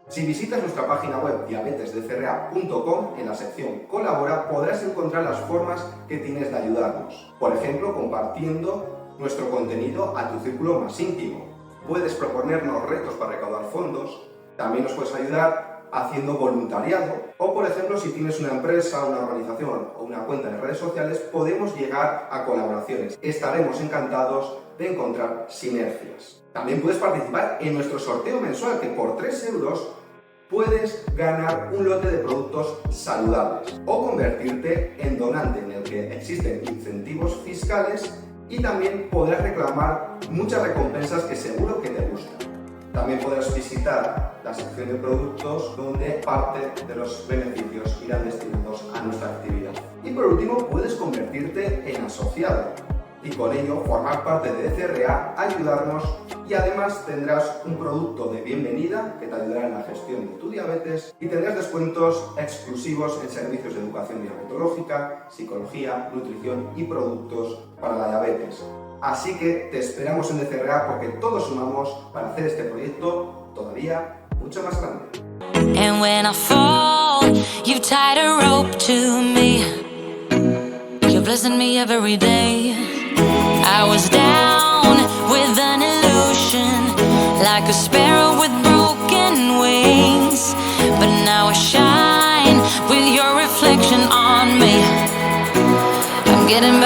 [SPEAKER 4] Si visitas nuestra página web diabetesdcra.com, en la sección Colabora podrás encontrar las formas que tienes de ayudarnos. Por ejemplo, compartiendo nuestro contenido a tu círculo más íntimo. Puedes proponernos retos para recaudar fondos, también nos puedes ayudar haciendo voluntariado o, por ejemplo, si tienes una empresa, una organización o una cuenta de redes sociales, podemos llegar a colaboraciones. Estaremos encantados de encontrar sinergias. También puedes participar en nuestro sorteo mensual, que por 3 euros puedes ganar un lote de productos saludables o convertirte en donante, en el que existen incentivos fiscales y también podrás reclamar muchas recompensas que seguro que te gustan. También podrás visitar la sección de productos, donde parte de los beneficios irán destinados a nuestra actividad. Y por último, puedes convertirte en asociado y con ello formar parte de DCRA, ayudarnos, y además tendrás un producto de bienvenida que te ayudará en la gestión de tu diabetes y tendrás descuentos exclusivos en servicios de educación diabetológica, psicología, nutrición y productos para la diabetes. Así que te esperamos en DCRA porque todos sumamos para hacer este proyecto todavía mucho más grande.
[SPEAKER 1] And when I fall, you've tied a rope to me. You're blessing me every day. I was down with an illusion, like a sparrow with broken wings. But now I shine with your reflection on me. I'm getting back.